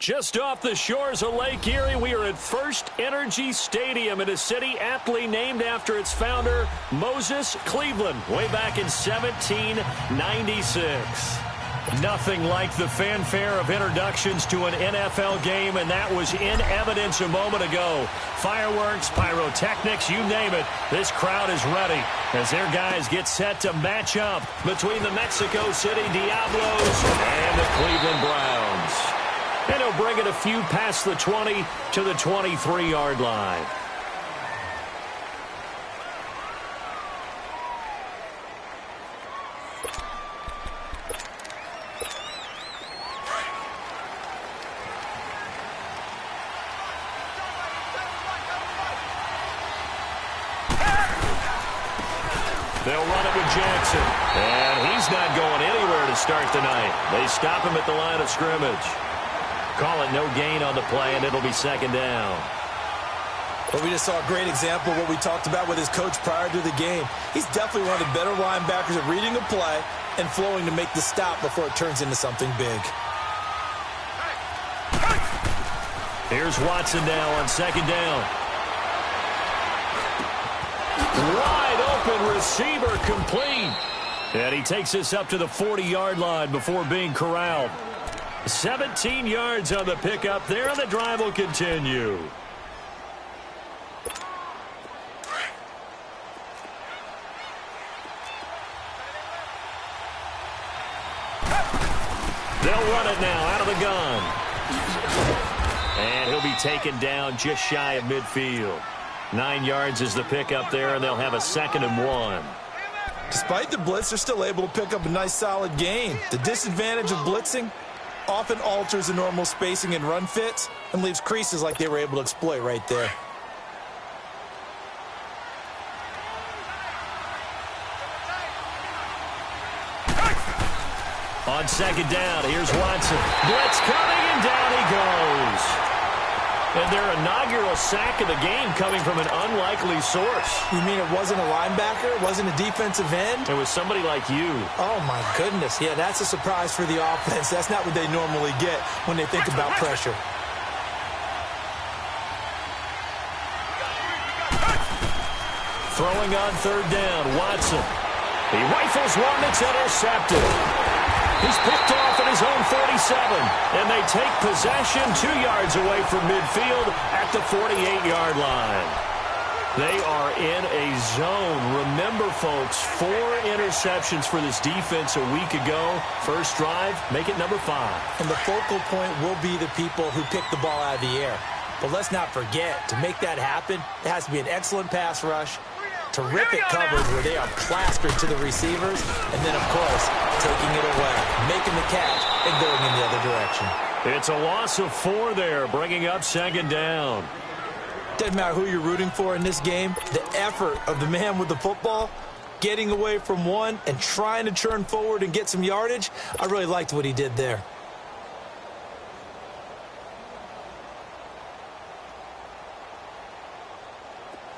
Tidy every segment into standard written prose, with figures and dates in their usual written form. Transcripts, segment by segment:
Just off the shores of Lake Erie, we are at First Energy Stadium in a city aptly named after its founder, Moses Cleveland, way back in 1796. Nothing like the fanfare of introductions to an NFL game, and that was in evidence a moment ago. Fireworks, pyrotechnics, you name it. This crowd is ready as their guys get set to match up between the Mexico City Diablos and the Cleveland Browns. And he'll bring it a few past the 20 to the 23-yard line. They'll run it with Jackson. And he's not going anywhere to start the night. They stop him at the line of scrimmage. Call it no gain on the play, and it'll be second down. Well, we just saw a great example of what we talked about with his coach prior to the game. He's definitely one of the better linebackers at reading a play and flowing to make the stop before it turns into something big. Here's Watson now on second down. Wide open receiver complete. And he takes this up to the 40-yard line before being corralled. 17 yards on the pickup there, and the drive will continue. They'll run it now out of the gun. And he'll be taken down just shy of midfield. 9 yards is the pickup there, and they'll have a 2nd and 1. Despite the blitz, they're still able to pick up a nice solid gain. The disadvantage of blitzing often alters the normal spacing and run fits and leaves creases like they were able to exploit right there. On second down, here's Watson. Blitz coming, and down he goes. And their inaugural sack of the game coming from an unlikely source. You mean it wasn't a linebacker? It wasn't a defensive end? It was somebody like you. Oh, my goodness. Yeah, that's a surprise for the offense. That's not what they normally get when they think about pressure. Throwing on third down, Watson. He rifles one that's intercepted. He's picked off at his own 47, and they take possession 2 yards away from midfield at the 48-yard line. They are in a zone. Remember, folks, 4 interceptions for this defense a week ago. First drive, make it number 5. And the focal point will be the people who pick the ball out of the air. But let's not forget, to make that happen, it has to be an excellent pass rush, terrific coverage where they are plastered to the receivers, and then, of course, taking it away, making the catch, and going in the other direction. It's a loss of 4 there, bringing up second down. Doesn't matter who you're rooting for in this game. The effort of the man with the football, getting away from one and trying to turn forward and get some yardage, I really liked what he did there.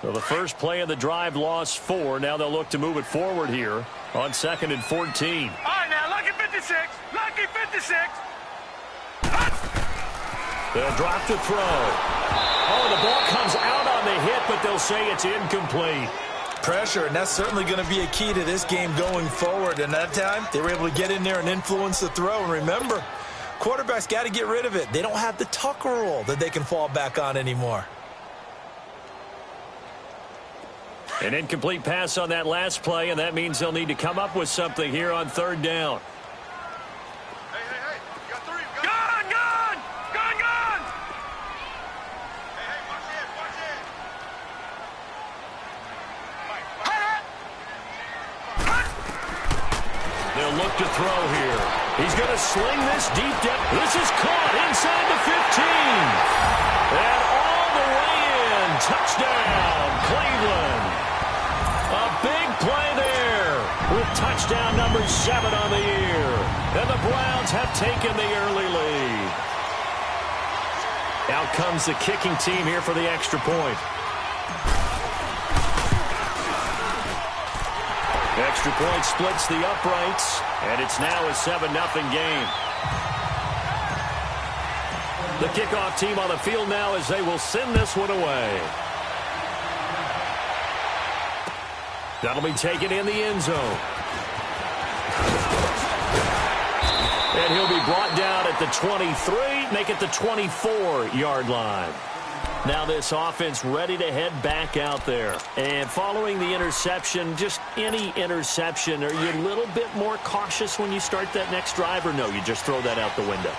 So the first play of the drive lost 4. Now they'll look to move it forward here on 2nd and 14. All right, now, lucky 56. Lucky 56. They'll drop the throw. Oh, the ball comes out on the hit, but they'll say it's incomplete. Pressure, and that's certainly going to be a key to this game going forward. And that time, they were able to get in there and influence the throw. And remember, quarterbacks got to get rid of it. They don't have the Tucker rule that they can fall back on anymore. An incomplete pass on that last play, and that means they'll need to come up with something here on third down. Hey, you got 3. Gun! Hey, watch it. They'll look to throw here. He's going to sling this deep down. This is caught inside the 15. And all the way in. Touchdown, Cleveland. A big play there with touchdown number 7 on the year. And the Browns have taken the early lead. Out comes the kicking team here for the extra point. Extra point splits the uprights, and it's now a 7-0 game. The kickoff team on the field now as they will send this one away. That'll be taken in the end zone. And he'll be brought down at the 23, make it the 24-yard line. Now this offense ready to head back out there. And following the interception, just any interception, are you a little bit more cautious when you start that next drive, or no, you just throw that out the window?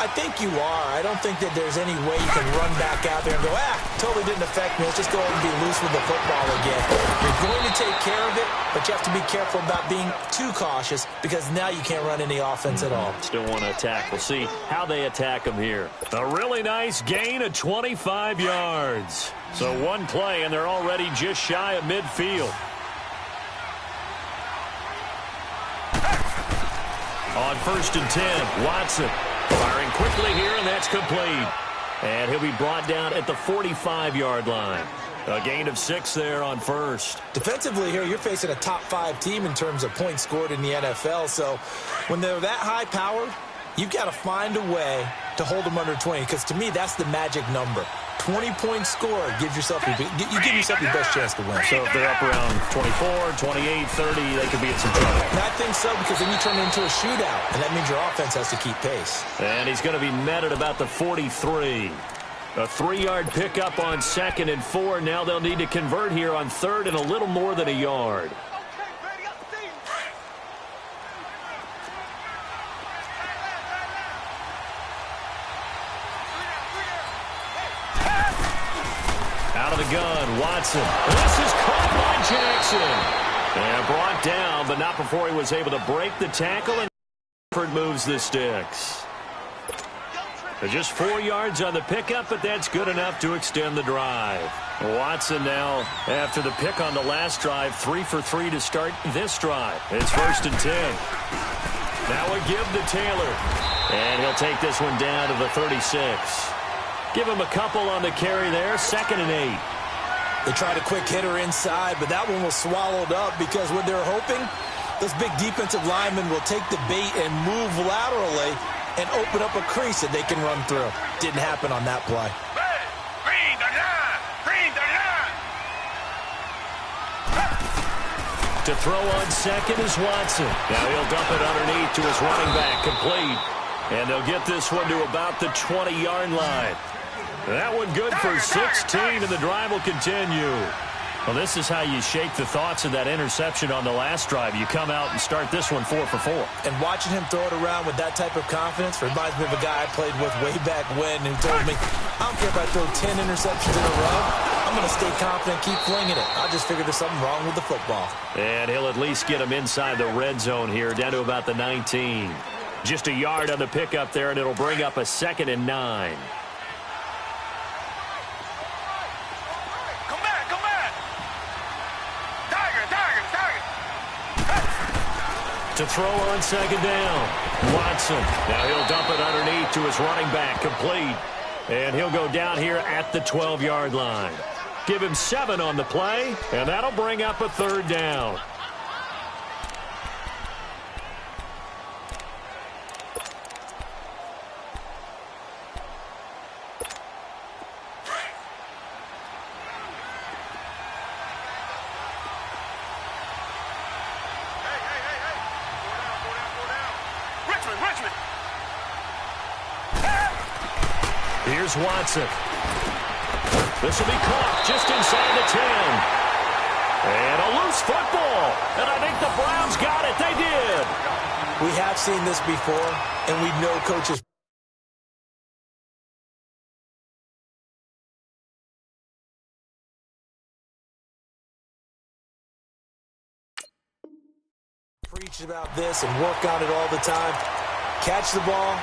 I think you are. I don't think that there's any way you can run back out there and go, totally didn't affect me. Let's just go ahead and be loose with the football again. You're going to take care of it, but you have to be careful about being too cautious because now you can't run any offense at all. Still want to attack. We'll see how they attack them here. A really nice gain of 25 yards. So one play, and they're already just shy of midfield. On 1st and 10, Watson. Firing quickly here, and that's complete. And he'll be brought down at the 45-yard line. A gain of 6 there on 1st. Defensively here, you're facing a top-5 team in terms of points scored in the NFL. So when they're that high-powered, you've got to find a way to hold them under 20. Because to me, that's the magic number. 20-point score gives yourself you give yourself your best chance to win. So if they're up around 24, 28, 30, they could be in some trouble. And I think so, because then you turn it into a shootout, and that means your offense has to keep pace. And he's going to be met at about the 43. A 3-yard pickup on 2nd and 4. Now they'll need to convert here on 3rd and a little more than a yard. Out of the gun, Watson. This is caught by Jackson. And brought down, but not before he was able to break the tackle, and moves the sticks. Just 4 yards on the pickup, but that's good enough to extend the drive. Watson now, after the pick on the last drive, 3 for 3 to start this drive. It's 1st and 10. Now a give to Taylor. And he'll take this one down to the 36. Give him a couple on the carry there, 2nd and 8. They tried a quick hitter inside, but that one was swallowed up because what they're hoping, those big defensive linemen will take the bait and move laterally and open up a crease that they can run through. Didn't happen on that play. To throw on 2nd is Watson. Now he'll dump it underneath to his running back, complete. And they'll get this one to about the 20-yard line. That one good for 16, and the drive will continue. Well, this is how you shake the thoughts of that interception on the last drive. You come out and start this one 4 for 4. And watching him throw it around with that type of confidence reminds me of a guy I played with way back when who told me, I don't care if I throw 10 interceptions in a row. I'm going to stay confident, keep flinging it. I just figured there's something wrong with the football. And he'll at least get him inside the red zone here, down to about the 19. Just a yard on the pickup there, and it'll bring up a 2nd and 9. To throw on 2nd down, Watson. Now he'll dump it underneath to his running back, complete. And he'll go down here at the 12-yard line. Give him 7 on the play, and that'll bring up a 3rd down. Here's Watson. This will be caught just inside the 10. And a loose football. And I think the Browns got it. They did. We have seen this before, and we know coaches preach about this and work on it all the time. Catch the ball.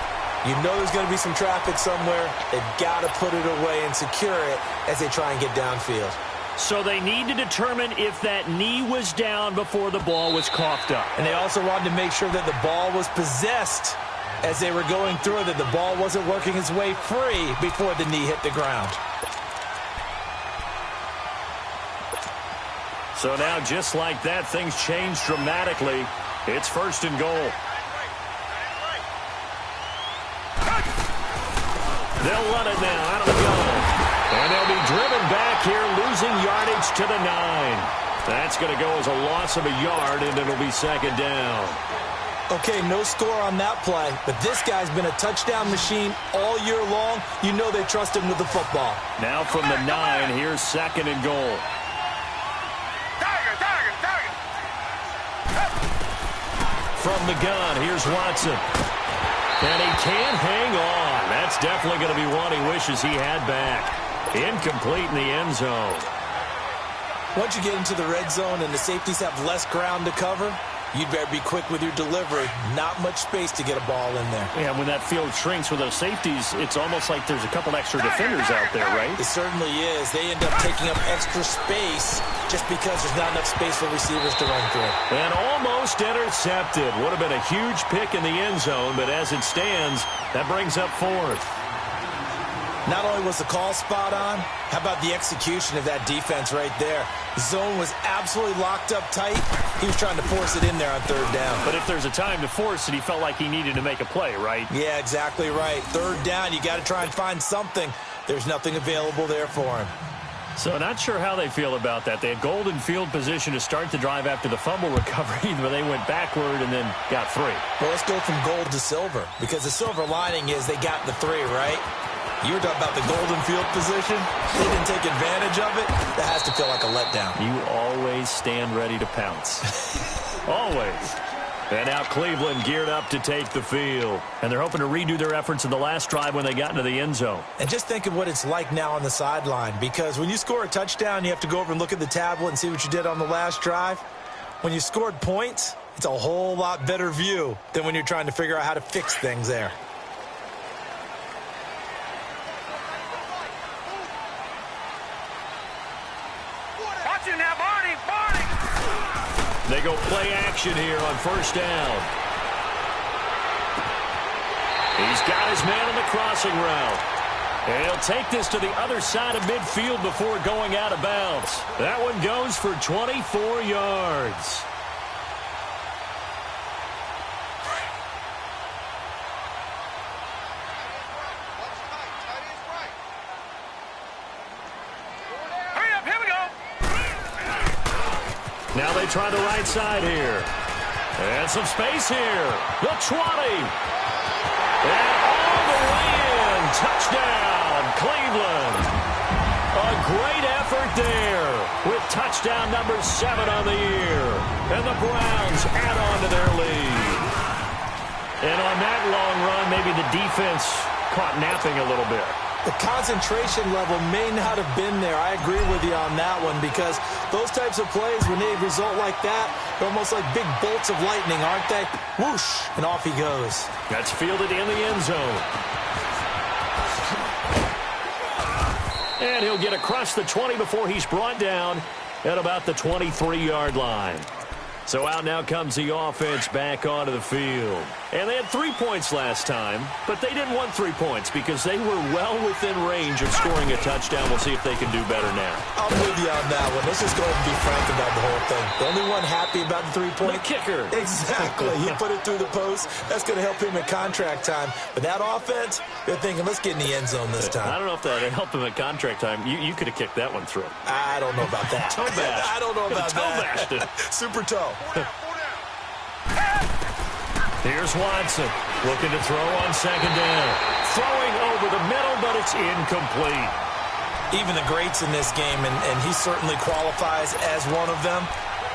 You know there's going to be some traffic somewhere. They've got to put it away and secure it as they try and get downfield. So they need to determine if that knee was down before the ball was coughed up. And they also wanted to make sure that the ball was possessed as they were going through, that the ball wasn't working its way free before the knee hit the ground. So now, just like that, things change dramatically. It's 1st and goal. They'll run it now out of the gun. And they'll be driven back here, losing yardage to the 9. That's going to go as a loss of a yard, and it'll be second down. Okay, no score on that play, but this guy's been a touchdown machine all year long. You know they trust him with the football. Now from the 9, here's second and goal. Target. From the gun, here's Watson. And he can't hang on. That's definitely going to be one he wishes he had back. Incomplete in the end zone. Once you get into the red zone and the safeties have less ground to cover, you'd better be quick with your delivery. Not much space to get a ball in there. Yeah, when that field shrinks with those safeties, it's almost like there's a couple extra defenders out there, right? It certainly is. They end up taking up extra space just because there's not enough space for receivers to run through. And almost intercepted. Would have been a huge pick in the end zone, but as it stands, that brings up fourth. Not only was the call spot on, how about the execution of that defense right there? The zone was absolutely locked up tight. He was trying to force it in there on third down. But if there's a time to force it, he felt like he needed to make a play, right? Yeah, exactly right. Third down, you got to try and find something. There's nothing available there for him. So not sure how they feel about that. They had golden field position to start the drive after the fumble recovery, but they went backward and then got 3. Well, let's go from gold to silver, because the silver lining is they got the 3, right? You were talking about the golden field position. They didn't take advantage of it. That has to feel like a letdown. You always stand ready to pounce. Always. And now Cleveland geared up to take the field. And they're hoping to redo their efforts in the last drive when they got into the end zone. And just think of what it's like now on the sideline, because when you score a touchdown, you have to go over and look at the tablet and see what you did on the last drive. When you scored points, it's a whole lot better view than when you're trying to figure out how to fix things there. They go play action here on first down. He's got his man on the crossing route. And he'll take this to the other side of midfield before going out of bounds. That one goes for 24 yards. Now they try the right side here. And some space here. The 20. And all the way in. Touchdown, Cleveland. A great effort there with touchdown number 7 on the year. And the Browns add on to their lead. And on that long run, maybe the defense caught napping a little bit. The concentration level may not have been there. I agree with you on that one, because those types of plays, when they result like that, they're almost like big bolts of lightning, aren't they? Whoosh, and off he goes. That's fielded in the end zone. And he'll get across the 20 before he's brought down at about the 23-yard line. So out now comes the offense back onto the field. And they had 3 points last time, but they didn't want 3 points because they were well within range of scoring a touchdown. We'll see if they can do better now. I'm with you on that one. Let's just go ahead and be frank about the whole thing. The only one happy about the 3-point? The kicker. Exactly. He put it through the post. That's going to help him at contract time. But that offense, they're thinking, let's get in the end zone this time. I don't know if that helped him at contract time. You could have kicked that one through. I don't know about that. Toe bash. I don't know about toe that. bashed. Super toe. Here's Watson looking to throw on second down. Throwing over the middle, but it's incomplete. Even the greats in this game, and he certainly qualifies as one of them,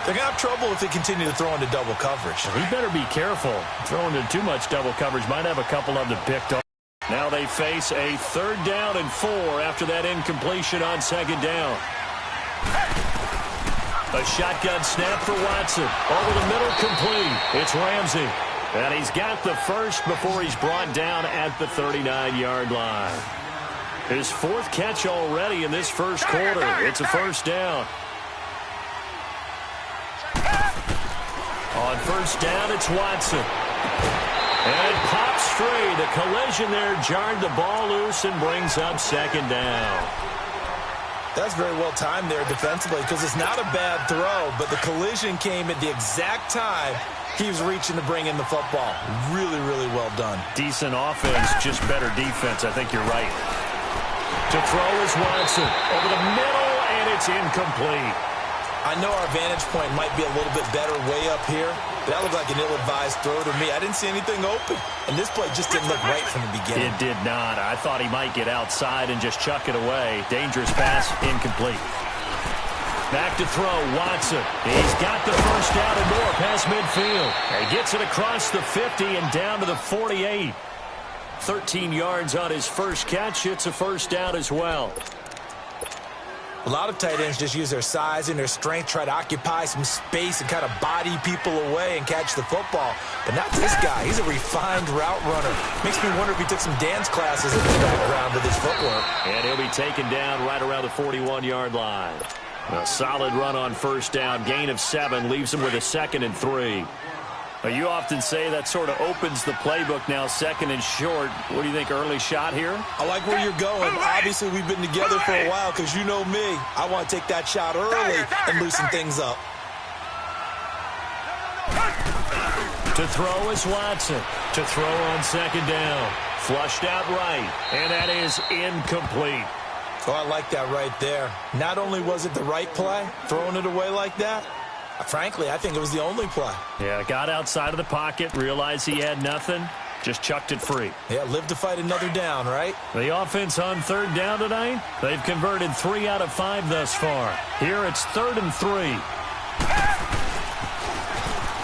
they're going to have trouble if they continue to throw into double coverage. He better be careful. Throwing into too much double coverage might have a couple of them picked off. Now they face a 3rd down and 4 after that incompletion on second down. A shotgun snap for Watson. Over the middle, complete. It's Ramsey. And he's got the first before he's brought down at the 39-yard line. His 4th catch already in this first quarter. It's a first down. On first down, it's Watson. And pops free. The collision there jarred the ball loose and brings up second down. That's very well timed there defensively, because it's not a bad throw, but the collision came at the exact time Keeps reaching to bring in the football. Really, really well done. Decent offense, just better defense. I think you're right. To throw is Watson. Over the middle, and it's incomplete. I know our vantage point might be a little bit better way up here, but that looked like an ill-advised throw to me. I didn't see anything open, and this play just didn't look right from the beginning. It did not. I thought he might get outside and just chuck it away. Dangerous pass, incomplete. Back to throw, Watson. He's got the first down and more past midfield. He gets it across the 50 and down to the 48. 13 yards on his first catch. It's a first down as well. A lot of tight ends just use their size and their strength, try to occupy some space and kind of body people away and catch the football. But not this guy. He's a refined route runner. Makes me wonder if he took some dance classes in his background with his footwork. And he'll be taken down right around the 41-yard line. A solid run on first down. Gain of 7 leaves him with a 2nd and 3. You often say that sort of opens the playbook now, 2nd and short. What do you think, early shot here? I like where you're going. Obviously, we've been together for a while because you know me. I want to take that shot early and loosen things up. To throw is Watson. To throw on 2nd down. Flushed out right, and that is incomplete. Oh, I like that right there. Not only was it the right play, throwing it away like that, frankly, I think it was the only play. Yeah, got outside of the pocket, realized he had nothing, just chucked it free. Yeah, live to fight another down, right? The offense on 3rd down tonight, they've converted 3 out of 5 thus far. Here it's 3rd and 3.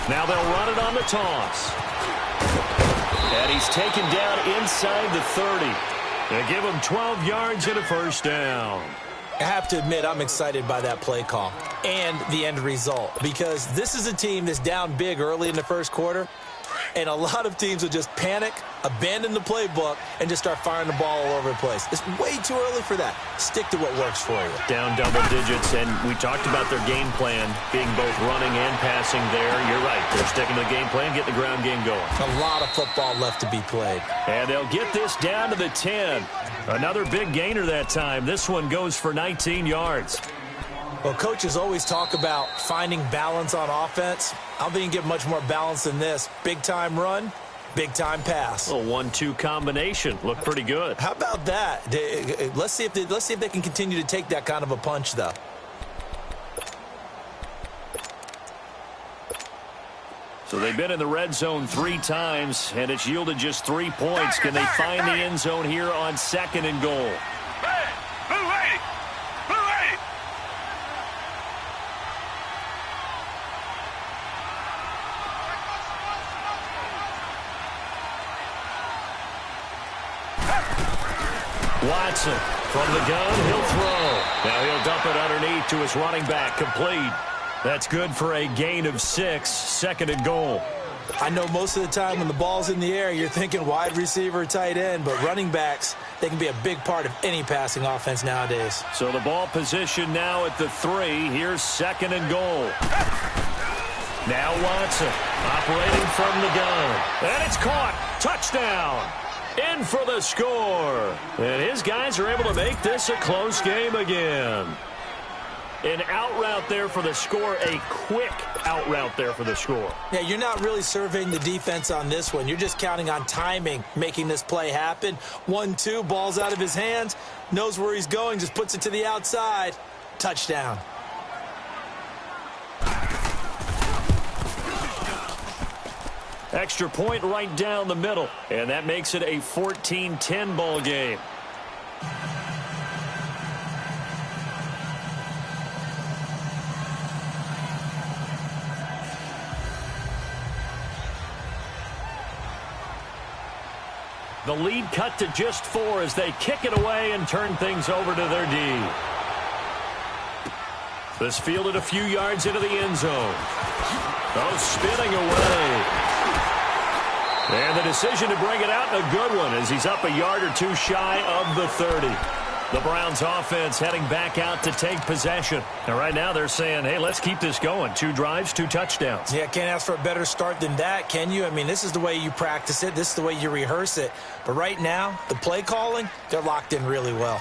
Now they'll run it on the toss. And he's taken down inside the 30. They give him 12 yards and a first down. I have to admit, I'm excited by that play call and the end result because this is a team that's down big early in the first quarter, and a lot of teams will just panic, abandon the playbook, and just start firing the ball all over the place. It's way too early for that. Stick to what works for you. Down double digits, and we talked about their game plan being both running and passing there. You're right. They're sticking to the game plan, getting the ground game going. A lot of football left to be played. And they'll get this down to the 10. Another big gainer that time. This one goes for 19 yards. Well, coaches always talk about finding balance on offense. I don't think you can get much more balance than this. Big-time run, big-time pass. A 1-2 combination. Looked pretty good. How about that? Let's see if they can continue to take that kind of a punch, though. So they've been in the red zone 3 times, and it's yielded just 3 points. Can they find the end zone here on 2nd and goal? Watson from the gun, he'll throw. Now he'll dump it underneath to his running back, complete. That's good for a gain of 6, 2nd and goal. I know most of the time when the ball's in the air, you're thinking wide receiver, tight end, but running backs, they can be a big part of any passing offense nowadays. So the ball position now at the 3. Here's 2nd and goal. Now Watson operating from the gun. And it's caught. Touchdown. In for the score. And his guys are able to make this a close game again. An out route there for the score, a quick out route there for the score. Yeah, you're not really surveying the defense on this one. You're just counting on timing, making this play happen. 1-2, ball's out of his hands, knows where he's going, just puts it to the outside. Touchdown. Extra point right down the middle, and that makes it a 14-10 ball game. The lead cut to just 4 as they kick it away and turn things over to their D. This fielded a few yards into the end zone. Oh, spinning away. And the decision to bring it out, a good one, as he's up a yard or 2 shy of the 30. The Browns offense heading back out to take possession. And right now they're saying, hey, let's keep this going. 2 drives, 2 touchdowns. Yeah, can't ask for a better start than that, can you? I mean, this is the way you practice it. This is the way you rehearse it. But right now, the play calling, they're locked in really well.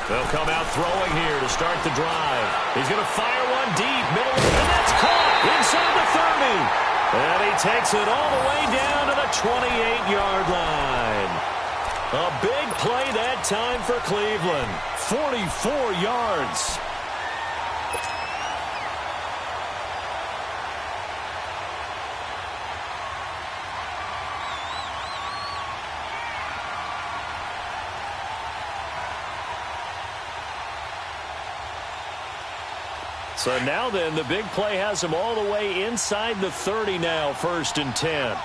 They'll come out throwing here to start the drive. He's going to fire one deep, middle, and that's caught inside the 30. And he takes it all the way down to the 28-yard line. A big play that time for Cleveland. 44 yards. So now then, the big play has him all the way inside the 30 now, 1st and 10.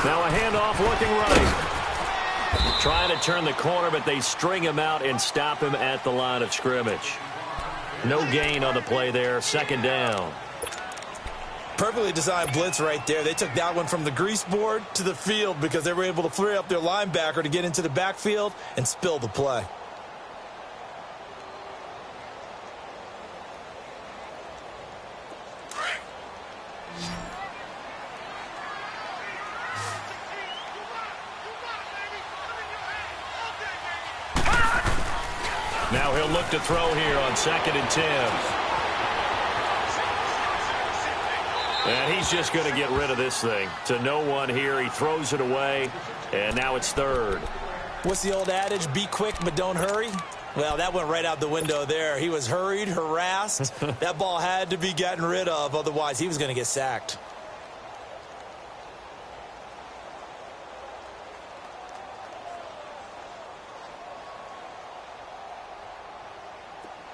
Now a handoff looking right. Trying to turn the corner, but they string him out and stop him at the line of scrimmage. No gain on the play there, 2nd down. Perfectly designed blitz right there. They took that one from the grease board to the field because they were able to free up their linebacker to get into the backfield and spill the play. Now he'll look to throw here on 2nd and 10. And he's just going to get rid of this thing. To no one here. He throws it away, and now it's 3rd. What's the old adage? Be quick, but don't hurry. Well, that went right out the window there. He was hurried, harassed. That ball had to be gotten rid of. Otherwise, he was going to get sacked.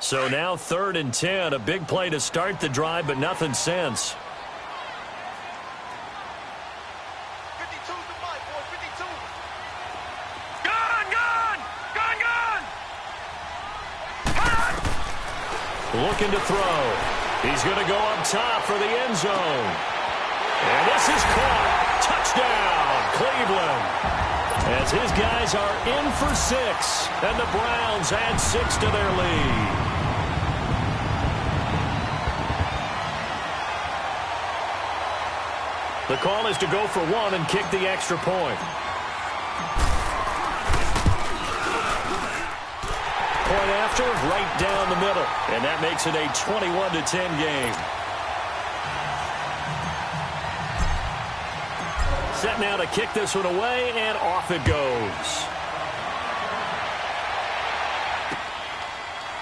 So now 3rd and 10. A big play to start the drive, but nothing since. Looking to throw. He's going to go up top for the end zone. And this is caught. Touchdown, Cleveland. As his guys are in for 6. And the Browns add 6 to their lead. The call is to go for 1 and kick the extra point. Point after, right down the middle. And that makes it a 21-10 game. Set now to kick this one away, and off it goes.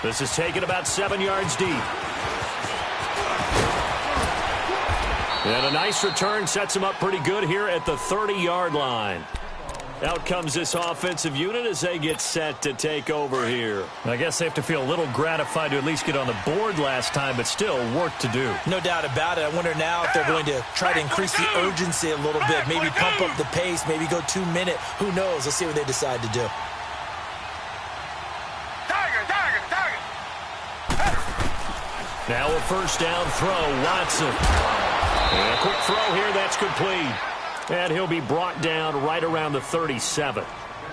This is taken about 7 yards deep. And a nice return sets him up pretty good here at the 30-yard line. Out comes this offensive unit as they get set to take over here. I guess they have to feel a little gratified to at least get on the board last time, but still work to do. No doubt about it. I wonder now if they're going to try to increase the urgency a little bit, maybe pump up the pace, maybe go 2 minute. Who knows? Let's see what they decide to do. Now a 1st down throw, Watson. And a quick throw here, that's complete. And he'll be brought down right around the 37.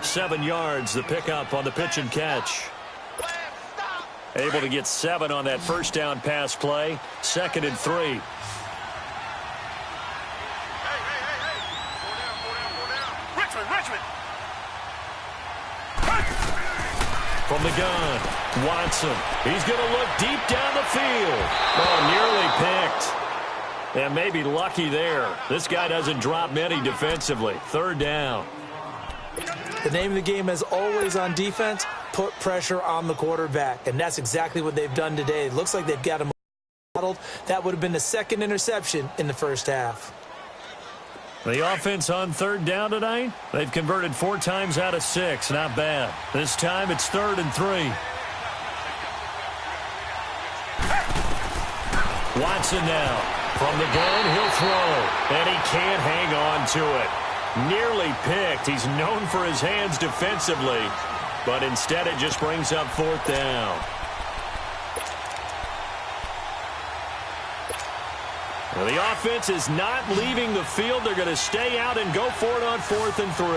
7 yards, the pickup on the pitch and catch. Able to get 7 on that 1st down pass play. 2nd and 3. Richmond. From the gun, Watson. He's going to look deep down the field. Oh, nearly picked. And maybe lucky there. This guy doesn't drop many defensively. 3rd down. The name of the game is always on defense, put pressure on the quarterback. And that's exactly what they've done today. It looks like they've got him modeled. That would have been the 2nd interception in the 1st half. The offense on 3rd down tonight, they've converted 4 times out of 6. Not bad. This time it's 3rd and 3. Watson now. From the gun, he'll throw. And he can't hang on to it. Nearly picked. He's known for his hands defensively. But instead it just brings up 4th down. Well, the offense is not leaving the field. They're going to stay out and go for it on 4th and 3.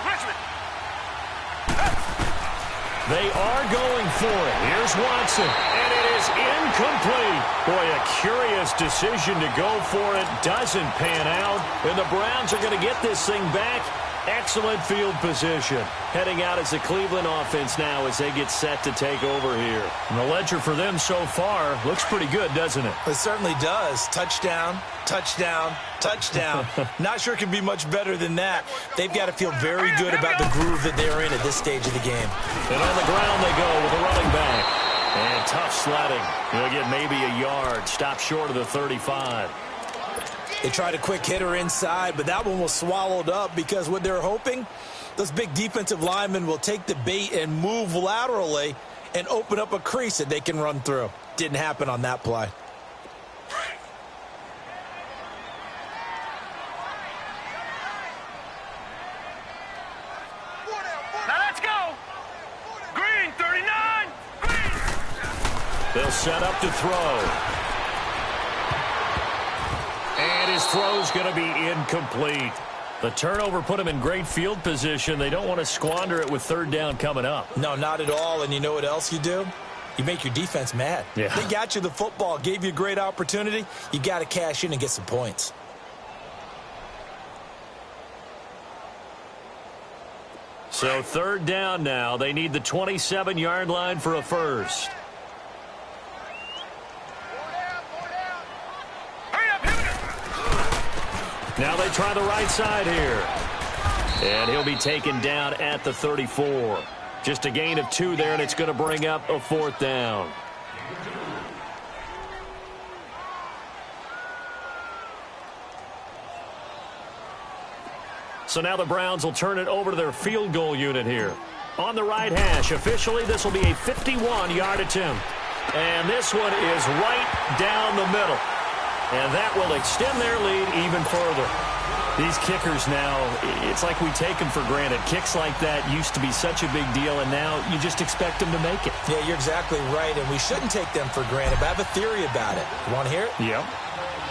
Richmond. They are going for it. Here's Watson. And it is is incomplete. Boy, a curious decision to go for it. Doesn't pan out. And the Browns are going to get this thing back. Excellent field position. Heading out as the Cleveland offense now as they get set to take over here. And the ledger for them so far looks pretty good, doesn't it? It certainly does. Touchdown, touchdown, touchdown. Not sure it can be much better than that. They've got to feel very good about the groove that they're in at this stage of the game. And on the ground they go with a running back. And tough sledding. He'll get maybe a yard. Stop short of the 35. They tried a quick hitter inside, but that one was swallowed up because what they're hoping, those big defensive linemen will take the bait and move laterally and open up a crease that they can run through. Didn't happen on that play. Now let's go. Green, 39. Green. They'll set up to throw. And his throw's going to be incomplete. The turnover put him in great field position. They don't want to squander it with third down coming up. No, not at all. And you know what else you do? You make your defense mad. Yeah. They got you the football, gave you a great opportunity. You got to cash in and get some points. So third down now. They need the 27-yard line for a first. Now they try the right side here. And he'll be taken down at the 34. Just a gain of 2 there, and it's going to bring up a fourth down. So now the Browns will turn it over to their field goal unit here. On the right hash, officially this will be a 51-yard attempt. And this one is right down the middle. And that will extend their lead even further. These kickers now, it's like we take them for granted. Kicks like that used to be such a big deal, and now you just expect them to make it. Yeah, you're exactly right, and we shouldn't take them for granted, but I have a theory about it. You want to hear it? Yep.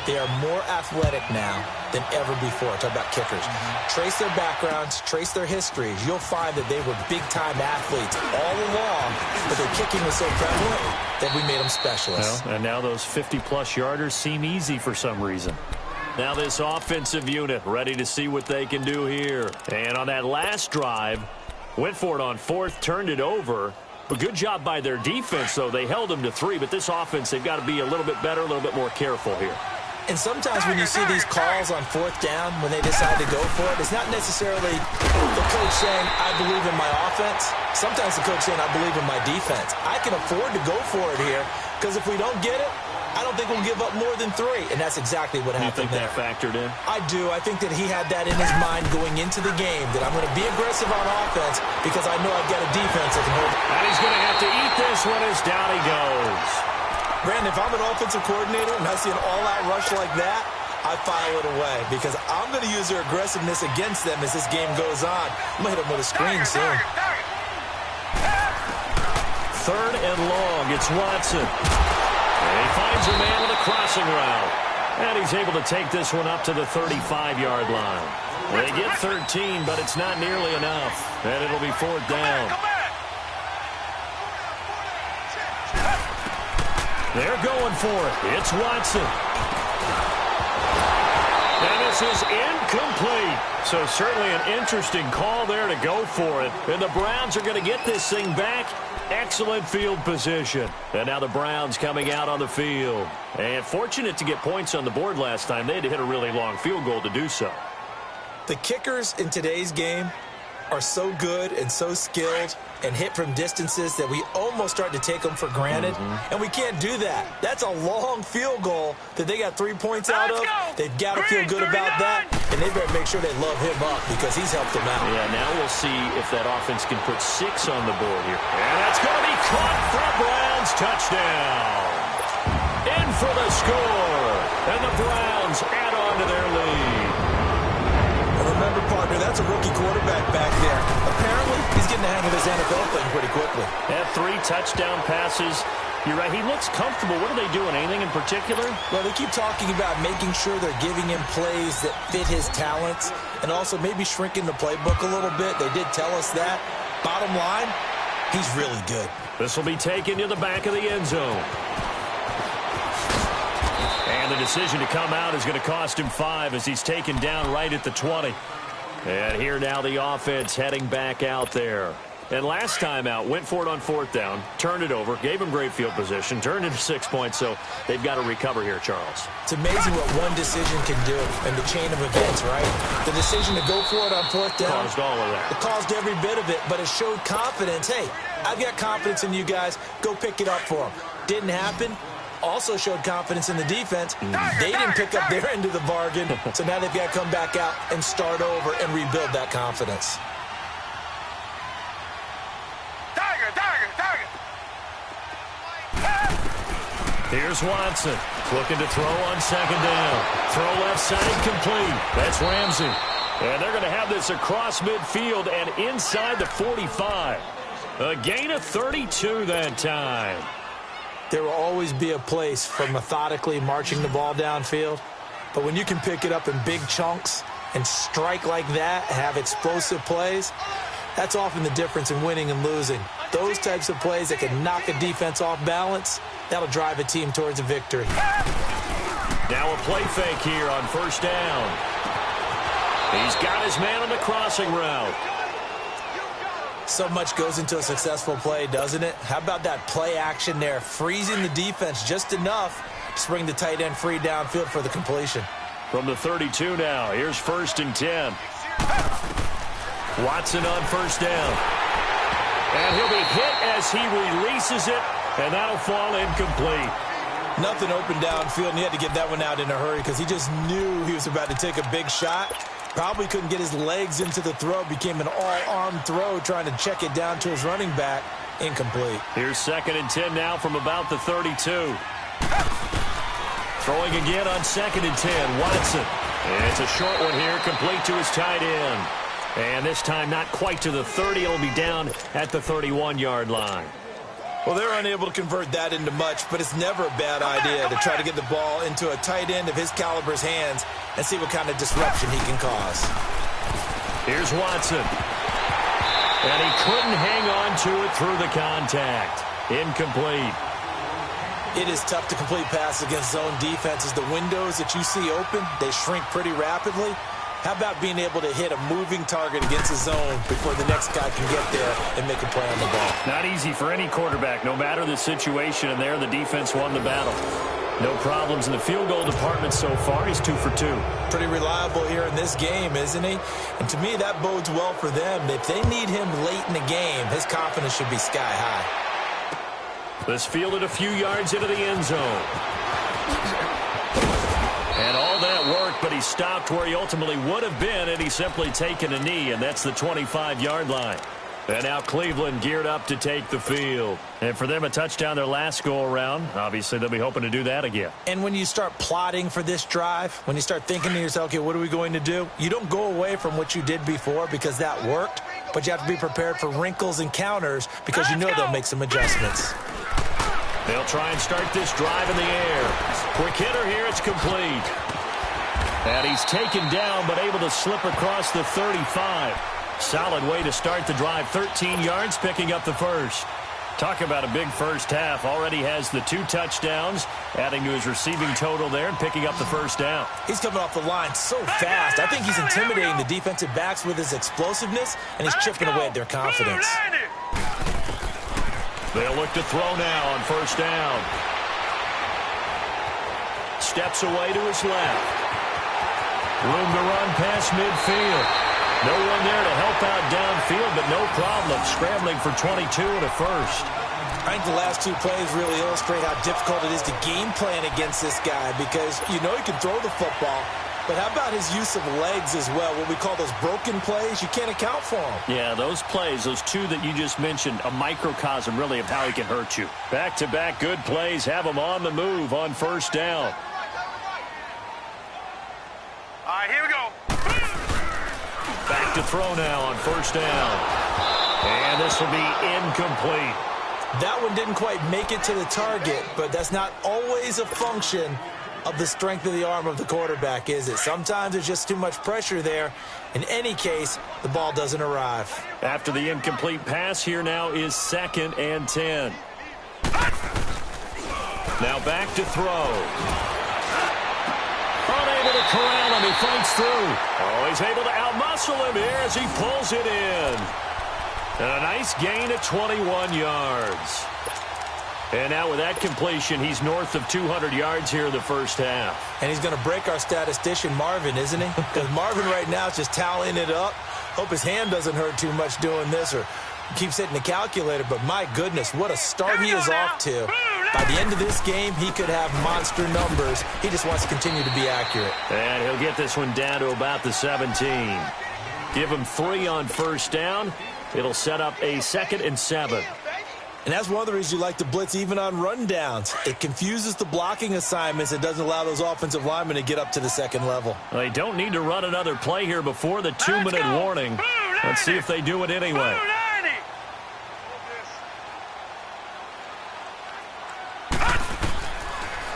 They are more athletic now than ever before. Talk about kickers. Trace their backgrounds, trace their histories. You'll find that they were big-time athletes all along, but their kicking was so prevalent that we made them specialists. Well, and now those 50-plus yarders seem easy for some reason. Now this offensive unit ready to see what they can do here. And on that last drive, went for it on fourth, turned it over. A good job by their defense, though. They held them to 3, but this offense, they've got to be a little bit better, a little bit more careful here. And sometimes when you see these calls on fourth down, when they decide to go for it, it's not necessarily the coach saying, I believe in my offense. Sometimes the coach saying, I believe in my defense. I can afford to go for it here because if we don't get it, I don't think we'll give up more than 3. And that's exactly what happened there. You think that factored in? I do. I think that he had that in his mind going into the game, that I'm going to be aggressive on offense because I know I've got a defense that can hold it. And he's going to have to eat this one as down he goes. Brandon, if I'm an offensive coordinator and I see an all-out rush like that, I file it away because I'm going to use their aggressiveness against them as this game goes on. I'm going to hit them with a screen soon. Third and long. It's Watson. And he finds a man with a crossing route. And he's able to take this one up to the 35-yard line. They get 13, but it's not nearly enough. And it'll be fourth down. They're going for it. It's Watson. And this is incomplete. So certainly an interesting call there to go for it. And the Browns are going to get this thing back. Excellent field position. And now the Browns coming out on the field. And fortunate to get points on the board last time. They had to hit a really long field goal to do so. The kickers in today's game are so good and so skilled and hit from distances that we almost start to take them for granted. And we can't do that. That's a long field goal that they got 3 points out of. They've got to feel good about that, and they better make sure they love him up because he's helped them out. Yeah, now we'll see if that offense can put 6 on the board here. And that's going to be caught for a Browns touchdown. In for the score. And the Browns add on to their lead. Remember, partner, that's a rookie quarterback back there. Apparently, he's getting the hang of his NFL thing pretty quickly. Had 3 touchdown passes. You're right, he looks comfortable. What are they doing? Anything in particular? Well, they keep talking about making sure they're giving him plays that fit his talents and also maybe shrinking the playbook a little bit. They did tell us that. Bottom line, He's really good. This will be taken to the back of the end zone. And the decision to come out is going to cost him 5 as he's taken down right at the 20. And here now the offense heading back out there. And last time out, went for it on 4th down, turned it over, gave him great field position, turned into 6 points, so they've got to recover here, Charles. It's amazing what one decision can do in the chain of events, right? The decision to go for it on 4th down. Caused all of that. It caused every bit of it, but it showed confidence. Hey, I've got confidence in you guys. Go pick it up for them. Didn't happen. Also showed confidence in the defense. They didn't pick up their end of the bargain, so now they've got to come back out and start over and rebuild that confidence. Here's Watson, looking to throw on 2nd down. Throw left side complete. That's Ramsey. And they're going to have this across midfield and inside the 45. A gain of 32 that time. There will always be a place for methodically marching the ball downfield. But when you can pick it up in big chunks and strike like that, have explosive plays, that's often the difference in winning and losing. Those types of plays that can knock a defense off balance, that'll drive a team towards a victory. Now a play fake here on 1st down. He's got his man on the crossing route. So much goes into a successful play, doesn't it? How about that play action there, freezing the defense just enough to bring the tight end free downfield for the completion. From the 32 now, here's 1st and 10. Watson on 1st down. And he'll be hit as he releases it, and that'll fall incomplete. Nothing open downfield, and he had to get that one out in a hurry because he just knew he was about to take a big shot. Probably couldn't get his legs into the throw. Became an all-arm throw trying to check it down to his running back. Incomplete. Here's 2nd and 10 now from about the 32. Throwing again on 2nd and 10. Watson. And it's a short one here, complete to his tight end. And this time not quite to the 30. It'll be down at the 31-yard line. Well, they're unable to convert that into much, but it's never a bad idea to try to get the ball into a tight end of his caliber's hands and see what kind of disruption he can cause. Here's Watson. And he couldn't hang on to it through the contact. Incomplete. It is tough to complete passes against zone defenses. The windows that you see open, they shrink pretty rapidly. How about being able to hit a moving target against a zone before the next guy can get there and make a play on the ball? Not easy for any quarterback, no matter the situation, and there the defense won the battle. No problems in the field goal department so far. He's 2 for 2. Pretty reliable here in this game, isn't he? And to me, that bodes well for them. If they need him late in the game, his confidence should be sky high. This fielded a few yards into the end zone. And all that work, but he stopped where he ultimately would have been, and he's simply taken a knee, and that's the 25-yard line. And now Cleveland geared up to take the field. And for them, a touchdown their last go-around. Obviously, they'll be hoping to do that again. And when you start plotting for this drive, when you start thinking to yourself, okay, what are we going to do? You don't go away from what you did before because that worked, but you have to be prepared for wrinkles and counters because you know they'll make some adjustments. They'll try and start this drive in the air. Quick hitter here, it's complete. And he's taken down, but able to slip across the 35. Solid way to start the drive. 13 yards, picking up the first. Talk about a big first half. Already has the 2 touchdowns, adding to his receiving total there and picking up the first down. He's coming off the line so fast. I think he's intimidating the defensive backs with his explosiveness, and he's chipping away at their confidence. They'll look to throw now on first down. Steps away to his left. Room to run past midfield. No one there to help out downfield, but no problem scrambling for 22 and a first. I think the last 2 plays really illustrate how difficult it is to game plan against this guy because you know he can throw the football, but how about his use of legs as well? What we call those broken plays, you can't account for them. Yeah, those plays, those 2 that you just mentioned, a microcosm really of how he can hurt you. Back-to-back good plays have him on the move on first down. All right, here we go. Back to throw now on first down. And this will be incomplete. That one didn't quite make it to the target, but that's not always a function of the strength of the arm of the quarterback, is it? Sometimes there's just too much pressure there. In any case, the ball doesn't arrive. After the incomplete pass, here now is 2nd and 10. Now back to throw. Unable to corral him. He fights through. Oh, he's able to outmuscle him here as he pulls it in. And a nice gain of 21 yards. And now with that completion, he's north of 200 yards here in the first half. And he's going to break our statistician, Marvin, isn't he? Because Marvin right now is just tallying it up. Hope his hand doesn't hurt too much doing this or keeps hitting the calculator. But my goodness, what a start he is off to. By the end of this game, he could have monster numbers. He just wants to continue to be accurate. And he'll get this one down to about the 17. Give him 3 on first down. It'll set up a 2nd and 7. And that's one of the reasons you like to blitz even on rundowns. It confuses the blocking assignments. It doesn't allow those offensive linemen to get up to the second level. They don't need to run another play here before the 2-minute warning. Let's see if they do it anyway.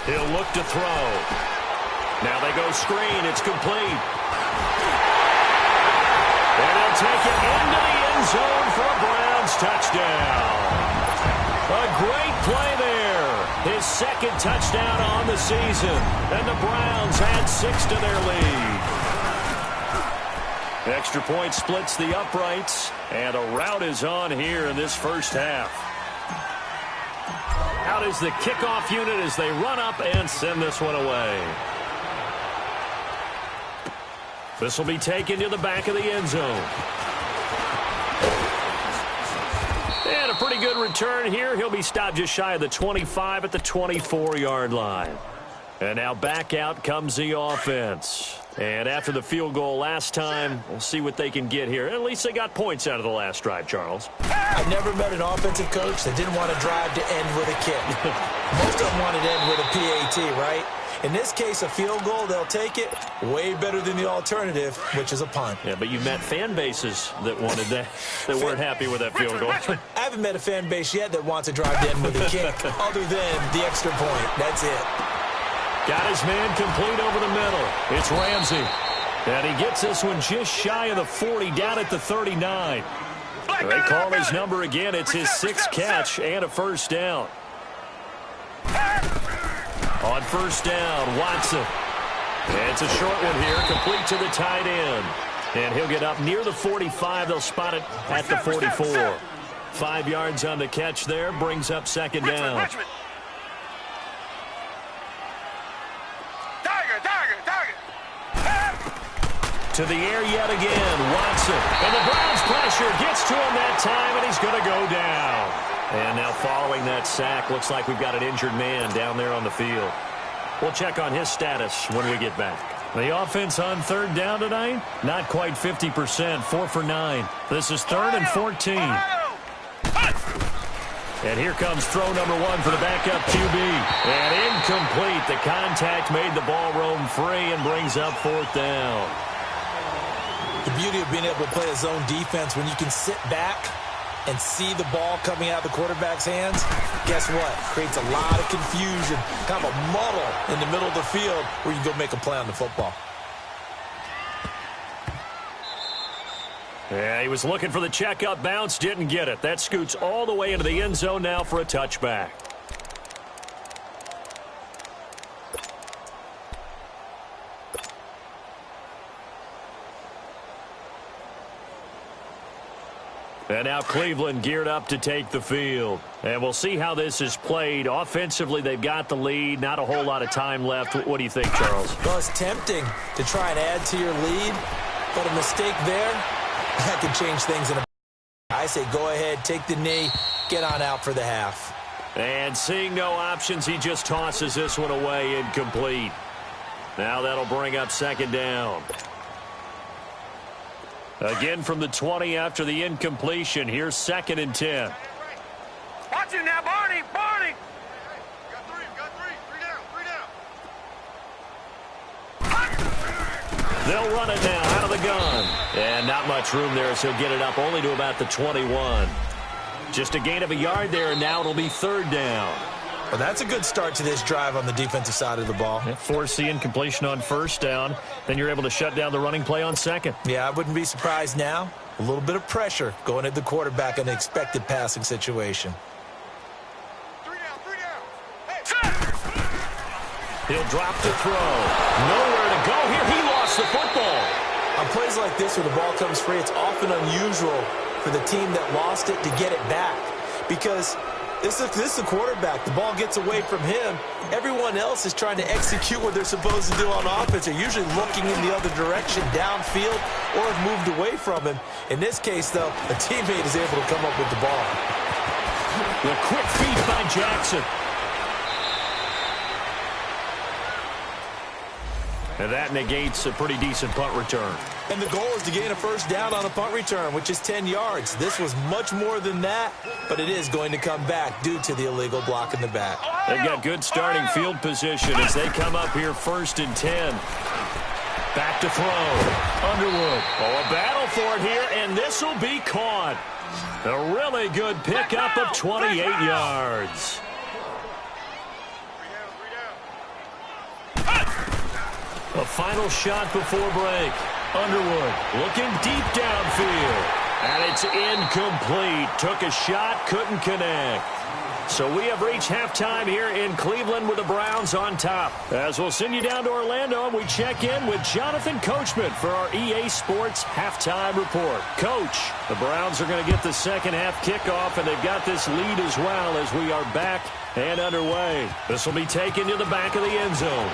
He'll look to throw. Now they go screen. It's complete. And they'll take it into the end zone for a Browns touchdown. A great play there. His 2nd touchdown on the season. And the Browns add 6 to their lead. Extra point splits the uprights. And a rout is on here in this first half. Out is the kickoff unit as they run up and send this one away. This will be taken to the back of the end zone. And a pretty good return here. He'll be stopped just shy of the 25 at the 24-yard line. And now back out comes the offense. And after the field goal last time, we'll see what they can get here. At least they got points out of the last drive, Charles. I've never met an offensive coach that didn't want to drive to end with a kick. Most of them wanted to end with a PAT, right? In this case, a field goal, they'll take it. Way better than the alternative, which is a punt. Yeah, but you've met fan bases that wanted that, that weren't happy with that field goal. I haven't met a fan base yet that wants to drive to end with a kick other than the extra point. That's it. Got his man complete over the middle. It's Ramsey. And he gets this one just shy of the 40, down at the 39. They call his number again. It's his 6th catch and a first down. On first down, Watson. And it's a short one here, complete to the tight end. And he'll get up near the 45. They'll spot it at the 44. 5 yards on the catch there, brings up 2nd down. To the air yet again, Watson. And the Browns pressure gets to him that time, and he's going to go down. And now following that sack, looks like we've got an injured man down there on the field. We'll check on his status when we get back. The offense on 3rd down tonight, not quite 50%, 4 for 9. This is 3rd and 14. And here comes throw number 1 for the backup QB. And incomplete. The contact made the ball roam free and brings up 4th down. The beauty of being able to play a zone defense when you can sit back and see the ball coming out of the quarterback's hands, guess what? Creates a lot of confusion, kind of a muddle in the middle of the field where you can go make a play on the football. Yeah, he was looking for the checkup bounce, didn't get it. That scoots all the way into the end zone now for a touchback. And now Cleveland geared up to take the field. And we'll see how this is played. Offensively, they've got the lead. Not a whole lot of time left. What do you think, Charles? Well, it's tempting to try and add to your lead, but a mistake there, that can change things in a... I say go ahead, take the knee, get on out for the half. And seeing no options, he just tosses this one away, incomplete. Now that'll bring up 2nd down. Again from the 20 after the incompletion. Here's 2nd and 10. Watch it now, Barney! Barney! Got three. Three down. They'll run it now out of the gun. And not much room there, so he'll get it up only to about the 21. Just a gain of a yard there, and now it'll be 3rd down. Well, that's a good start to this drive on the defensive side of the ball. Force the incompletion on first down. Then you're able to shut down the running play on second. Yeah, I wouldn't be surprised now. A little bit of pressure going at the quarterback in an expected passing situation. He'll drop to throw. Nowhere to go here. He lost the football. On plays like this where the ball comes free, it's often unusual for the team that lost it to get it back. Because this is the quarterback. The ball gets away from him. Everyone else is trying to execute what they're supposed to do on offense. They're usually looking in the other direction, downfield, or have moved away from him. In this case, though, a teammate is able to come up with the ball. The quick feed by Jackson. And that negates a pretty decent punt return. And the goal is to gain a first down on a punt return, which is 10 yards. This was much more than that, but it is going to come back due to the illegal block in the back. They've got good starting field position as they come up here 1st and 10. Back to throw. Underwood. Oh, a battle for it here, and this will be caught. A really good pickup of 28 yards. A final shot before break. Underwood looking deep downfield. And it's incomplete. Took a shot, couldn't connect. So we have reached halftime here in Cleveland with the Browns on top. As we'll send you down to Orlando, and we check in with Jonathan Coachman for our EA Sports Halftime Report. Coach, the Browns are going to get the second half kickoff, and they've got this lead as well as we are back and underway. This will be taken to the back of the end zone.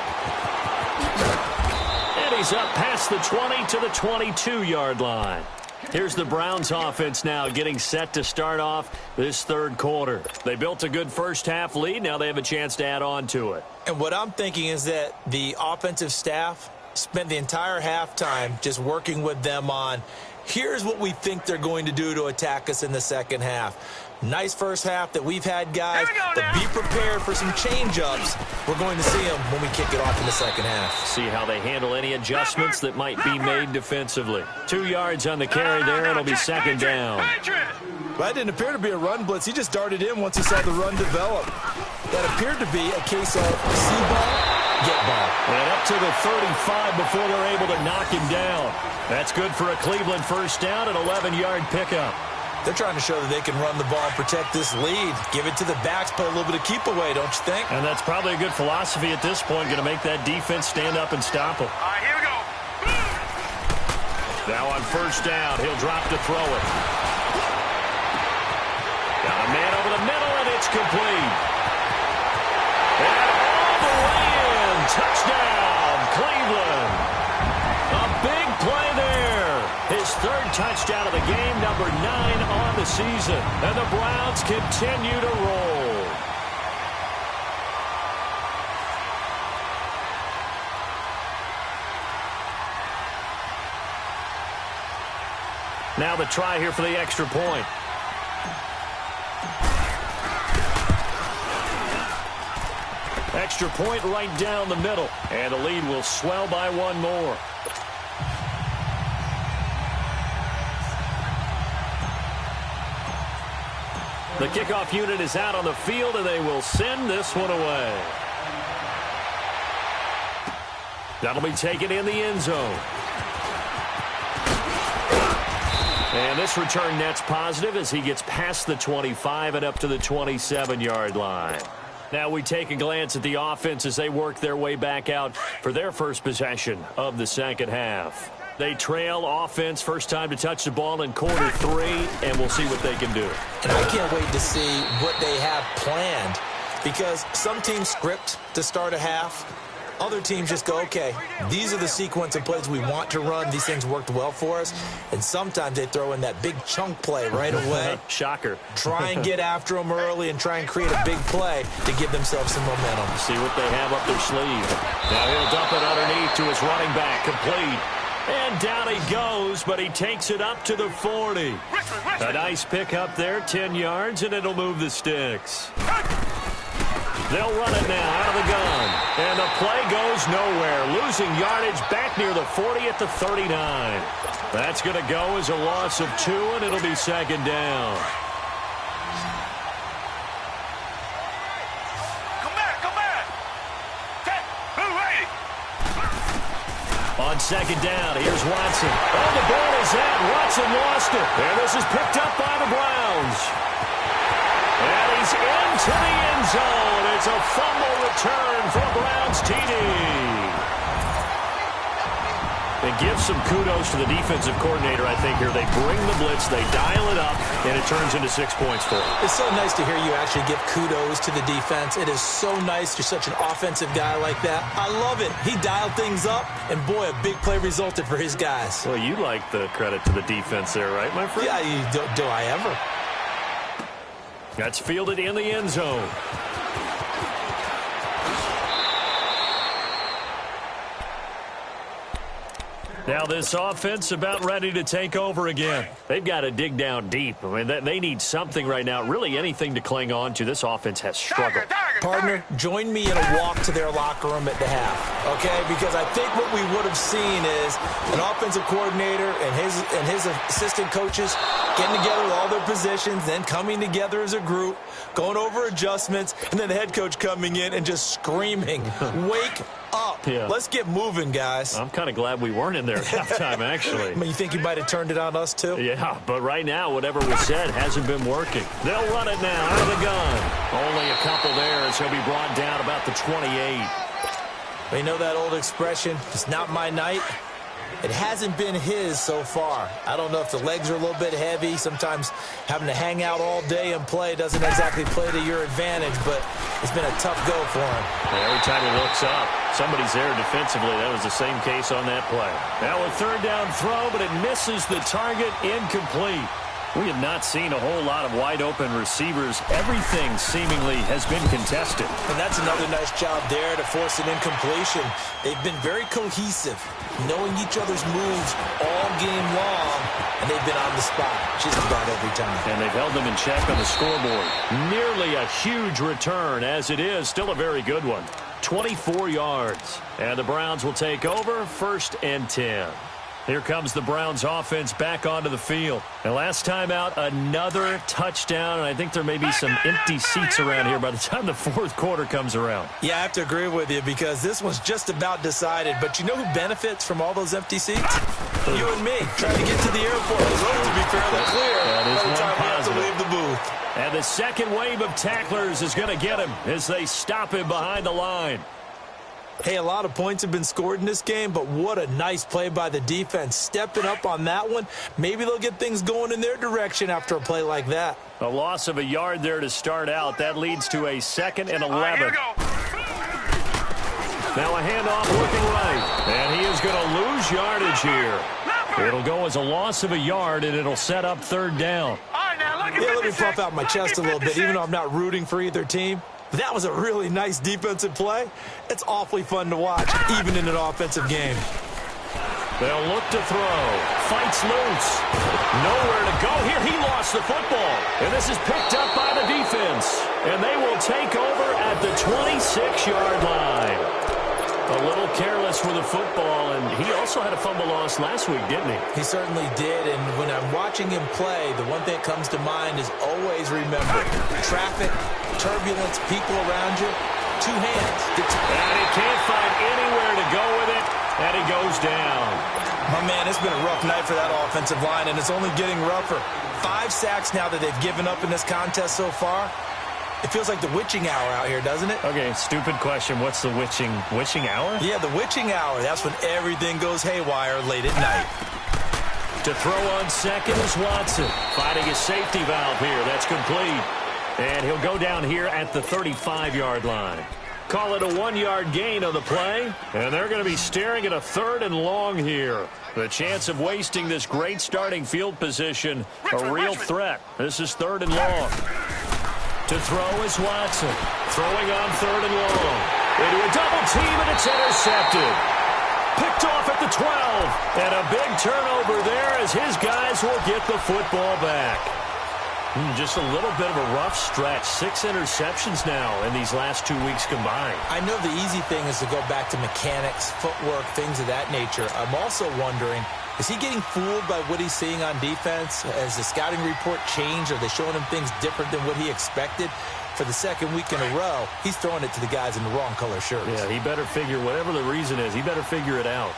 And he's up past the 20 to the 22-yard line. Here's the Browns offense now getting set to start off this third quarter. They built a good first half lead. Now they have a chance to add on to it. And what I'm thinking is that the offensive staff spent the entire halftime just working with them on, here's what we think they're going to do to attack us in the second half. Nice first half that we've had, guys, but be prepared for some change-ups. We're going to see them when we kick it off in the second half. See how they handle any adjustments that might be made defensively. 2 yards on the carry there, and it'll be second down. Well, that didn't appear to be a run blitz. He just darted in once he saw the run develop. That appeared to be a case of see ball, get ball. And up to the 35 before they're able to knock him down. That's good for a Cleveland first down, an 11-yard pickup. They're trying to show that they can run the ball and protect this lead. Give it to the backs, put a little bit of keep away, don't you think? And that's probably a good philosophy at this point, going to make that defense stand up and stop them. All right, here we go. Now on first down, he'll drop to throw it. Got a man over the middle, and it's complete. And all the way in. Touchdown, Cleveland. A big play there. His third touchdown of the game, number 9 on the season. And the Browns continue to roll. Now the try here for the extra point. Extra point right down the middle. And the lead will swell by one more. The kickoff unit is out on the field, and they will send this one away. That'll be taken in the end zone. And this return net's positive as he gets past the 25 and up to the 27-yard line. Now we take a glance at the offense as they work their way back out for their first possession of the second half. They trail offense, first time to touch the ball in quarter 3, and we'll see what they can do. And I can't wait to see what they have planned, because some teams script to start a half. Other teams just go, okay, these are the sequence of plays we want to run. These things worked well for us. And sometimes they throw in that big chunk play right away. Shocker. Try and get after them early and try and create a big play to give themselves some momentum. See what they have up their sleeve. Now he'll dump it underneath to his running back, complete. And down he goes, but he takes it up to the 40. A nice pick up there, 10 yards, and it'll move the sticks. They'll run it now out of the gun. And the play goes nowhere. Losing yardage back near the 40 at the 39. That's going to go as a loss of 2, and it'll be second down. second down. Here's Watson. Oh, the ball is out. Watson lost it. And this is picked up by the Browns. And he's into the end zone. It's a fumble return for a Browns TD. And give some kudos to the defensive coordinator, I think, here. They bring the blitz, they dial it up, and it turns into 6 points for them. It's so nice to hear you actually give kudos to the defense. It is so nice. You're such an offensive guy like that. I love it. He dialed things up, and boy, a big play resulted for his guys. Well, you like the credit to the defense there, right, my friend? Yeah, do I ever? That's fielded in the end zone. Now this offense about ready to take over again. They've got to dig down deep. I mean, they need something right now, really anything to cling on to. This offense has struggled. Partner, join me in a walk to their locker room at the half, okay? Because I think what we would have seen is an offensive coordinator and his assistant coaches getting together with all their positions, then coming together as a group, going over adjustments, and then the head coach coming in and just screaming, wake up. Yeah. Let's get moving, guys. I'm kind of glad we weren't in there at halftime, actually. I mean, you think you might have turned it on us, too? Yeah, but right now, whatever was said hasn't been working. They'll run it now out of the gun. Only a couple there as he'll be brought down about the 28. You know that old expression, it's not my night? It hasn't been his so far. I don't know if the legs are a little bit heavy. Sometimes having to hang out all day and play doesn't exactly play to your advantage, but it's been a tough go for him. Every time he looks up, somebody's there defensively. That was the same case on that play. Now a third down throw, but it misses the target, incomplete. We have not seen a whole lot of wide-open receivers. Everything seemingly has been contested. And that's another nice job there to force an incompletion. They've been very cohesive, knowing each other's moves all game long, and they've been on the spot just about every time. And they've held them in check on the scoreboard. Nearly a huge return, as it is. Still a very good one. 24 yards. And the Browns will take over, 1st and 10. Here comes the Browns offense back onto the field. And last time out, another touchdown. And I think there may be some empty seats around here by the time the 4th quarter comes around. Yeah, I have to agree with you because this one's just about decided. But you know who benefits from all those empty seats? You and me, trying to get to the airport. The road to be fairly clear by the time we have to leave the booth. And the second wave of tacklers is going to get him as they stop him behind the line. Hey, a lot of points have been scored in this game, but what a nice play by the defense. Stepping up on that one, maybe they'll get things going in their direction after a play like that. A loss of a yard there to start out. That leads to a 2nd and 11. Right, here we go. Now a handoff looking right. And he is going to lose yardage here. It'll go as a loss of a yard, and it'll set up 3rd down. All right, now look at Yeah, let me 56. puff out my chest a little bit, even though I'm not rooting for either team. That was a really nice defensive play. It's awfully fun to watch, even in an offensive game. They'll look to throw. Fights loose. Nowhere to go here. He lost the football. And this is picked up by the defense. And they will take over at the 26-yard line. A little careless with the football, and he also had a fumble loss last week, didn't he? He certainly did, and when I'm watching him play, the one thing that comes to mind is always remember, traffic, turbulence, people around you, 2 hands. And he can't find anywhere to go with it, and he goes down. My man, it's been a rough night for that offensive line, and it's only getting rougher. 5 sacks now that they've given up in this contest so far. It feels like the witching hour out here, doesn't it? Okay, stupid question. What's the witching hour? Yeah, the witching hour. That's when everything goes haywire late at night. To throw on second is Watson. Finding his safety valve here. That's complete. And he'll go down here at the 35-yard line. Call it a 1-yard gain on the play. And they're going to be staring at a 3rd and long here. The chance of wasting this great starting field position, a real threat. This is 3rd and long. To throw is Watson. Throwing on 3rd and long. Into a double team, and it's intercepted. Picked off at the 12. And a big turnover there as his guys will get the football back. Just a little bit of a rough stretch. 6 interceptions now in these last 2 weeks combined. I know the easy thing is to go back to mechanics, footwork, things of that nature. I'm also wondering, is he getting fooled by what he's seeing on defense? Has the scouting report changed? Are they showing him things different than what he expected? For the 2nd week in a row, he's throwing it to the guys in the wrong color shirts. Yeah, he better figure, whatever the reason is, he better figure it out.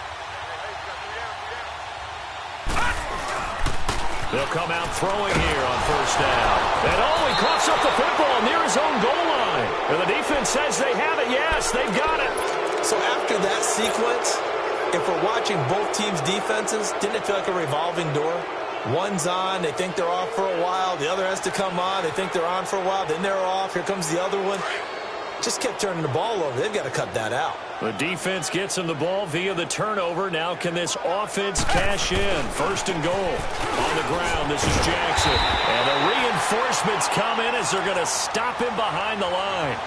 They'll come out throwing here on first down. And he coughs up the football near his own goal line. And the defense says they have it. Yes, they've got it. So after that sequence, if we're watching both teams' defenses, didn't it feel like a revolving door? One's on, they think they're off for a while. The other has to come on, they think they're on for a while. Then they're off. Here comes the other one. Just kept turning the ball over. They've got to cut that out. The defense gets him the ball via the turnover. Now can this offense cash in? First and goal. On the ground, this is Jackson. And the reinforcements come in as they're going to stop him behind the line.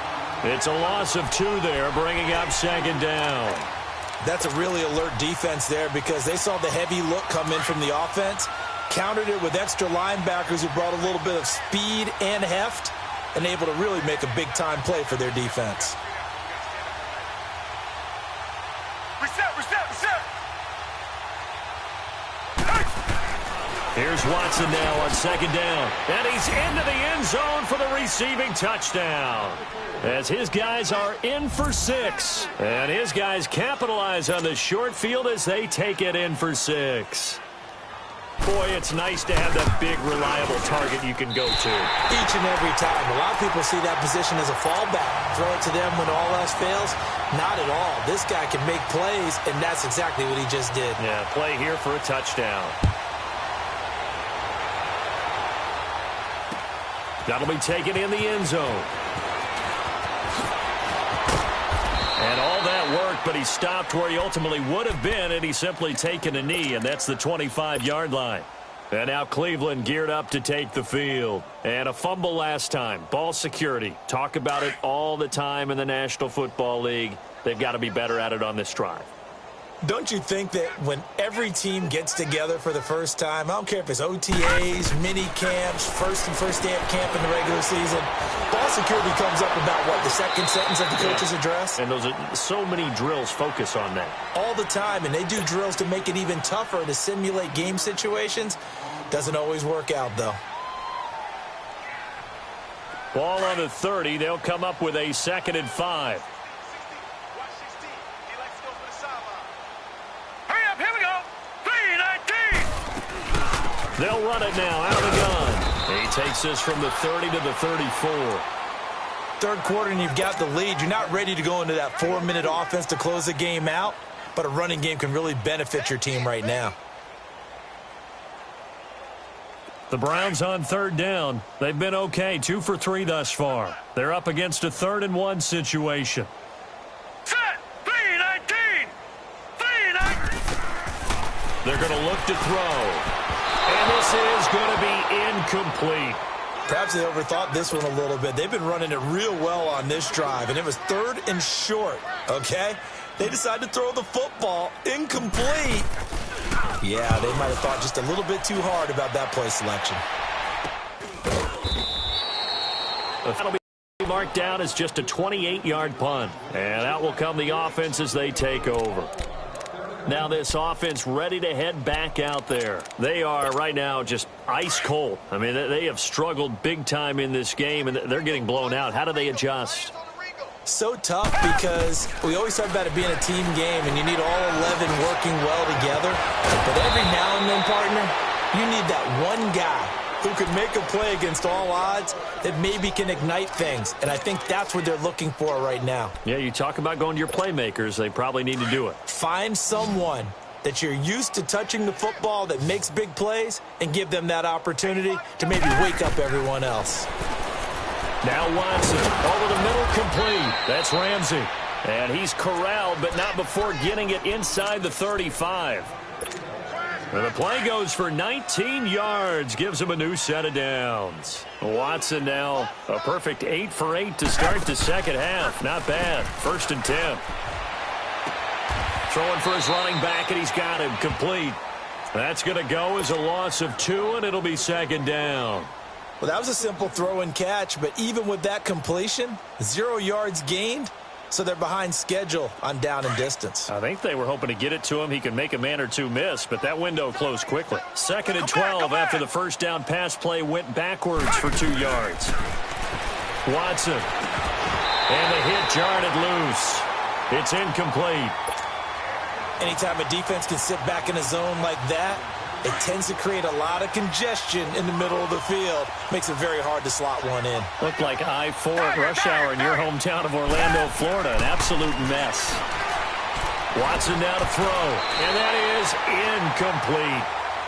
It's a loss of 2 there, bringing up second down. That's a really alert defense there because they saw the heavy look come in from the offense, countered it with extra linebackers who brought a little bit of speed and heft, and able to really make a big-time play for their defense. Reset. Here's Watson now on second down. And he's into the end zone for the receiving touchdown. As his guys are in for 6. And his guys capitalize on the short field as they take it in for 6. Boy, it's nice to have that big, reliable target you can go to. Each and every time. A lot of people see that position as a fallback. Throw it to them when all else fails. Not at all. This guy can make plays, and that's exactly what he just did. Yeah, play here for a touchdown. That'll be taken in the end zone. And all that worked, but he stopped where he ultimately would have been, and he's simply taken a knee, and that's the 25-yard line. And now Cleveland geared up to take the field. And a fumble last time. Ball security. Talk about it all the time in the National Football League. They've got to be better at it on this drive. Don't you think that when every team gets together for the first time, I don't care if it's OTAs, mini camps, first day of camp in the regular season, ball security comes up about, what, the second sentence of the coach's address? And those are so many drills focus on that. All the time, and they do drills to make it even tougher to simulate game situations. Doesn't always work out, though. Ball on the 30. They'll come up with a 2nd and 5. They'll run it now out of the gun. He takes this from the 30 to the 34. Third quarter and you've got the lead. You're not ready to go into that 4-minute offense to close the game out, but a running game can really benefit your team right now. The Browns on third down. They've been okay, 2 for 3 thus far. They're up against a 3rd and 1 situation. Set! 3-19! 3-19! They're going to look to throw. And this is going to be incomplete. Perhaps they overthought this one a little bit. They've been running it real well on this drive, and it was 3rd and short, okay? They decided to throw the football incomplete. Yeah, they might have thought just a little bit too hard about that play selection. That'll be marked down as just a 28-yard punt. And out will come the offense as they take over. Now this offense ready to head back out there. They are right now just ice cold. I mean, they have struggled big time in this game, and they're getting blown out. How do they adjust? So tough because we always talk about it being a team game, and you need all 11 working well together. But every now and then, partner, you need that one guy who can make a play against all odds that maybe can ignite things. And I think that's what they're looking for right now. Yeah, you talk about going to your playmakers. They probably need to do it. Find someone that you're used to touching the football that makes big plays and give them that opportunity to maybe wake up everyone else. Now Watson over the middle, complete. That's Ramsey. And he's corralled, but not before getting it inside the 35. And the play goes for 19 yards, gives him a new set of downs. Watson now a perfect 8 for 8 to start the second half. Not bad. 1st and 10. Throwing for his running back, and he's got him complete. That's going to go as a loss of 2, and it'll be 2nd down. Well, that was a simple throw and catch, but even with that completion, 0 yards gained. So they're behind schedule on down and distance. I think they were hoping to get it to him. He could make a man or two miss, but that window closed quickly. 2nd and 12 after the first down pass play went backwards for 2 yards. Watson. And the hit jarred it loose. It's incomplete. Anytime a defense can sit back in a zone like that It tends to create a lot of congestion in the middle of the field. Makes it very hard to slot one in. Looked like I-4 at rush hour in your hometown of Orlando, Florida. An absolute mess. Watson now to throw, and that is incomplete.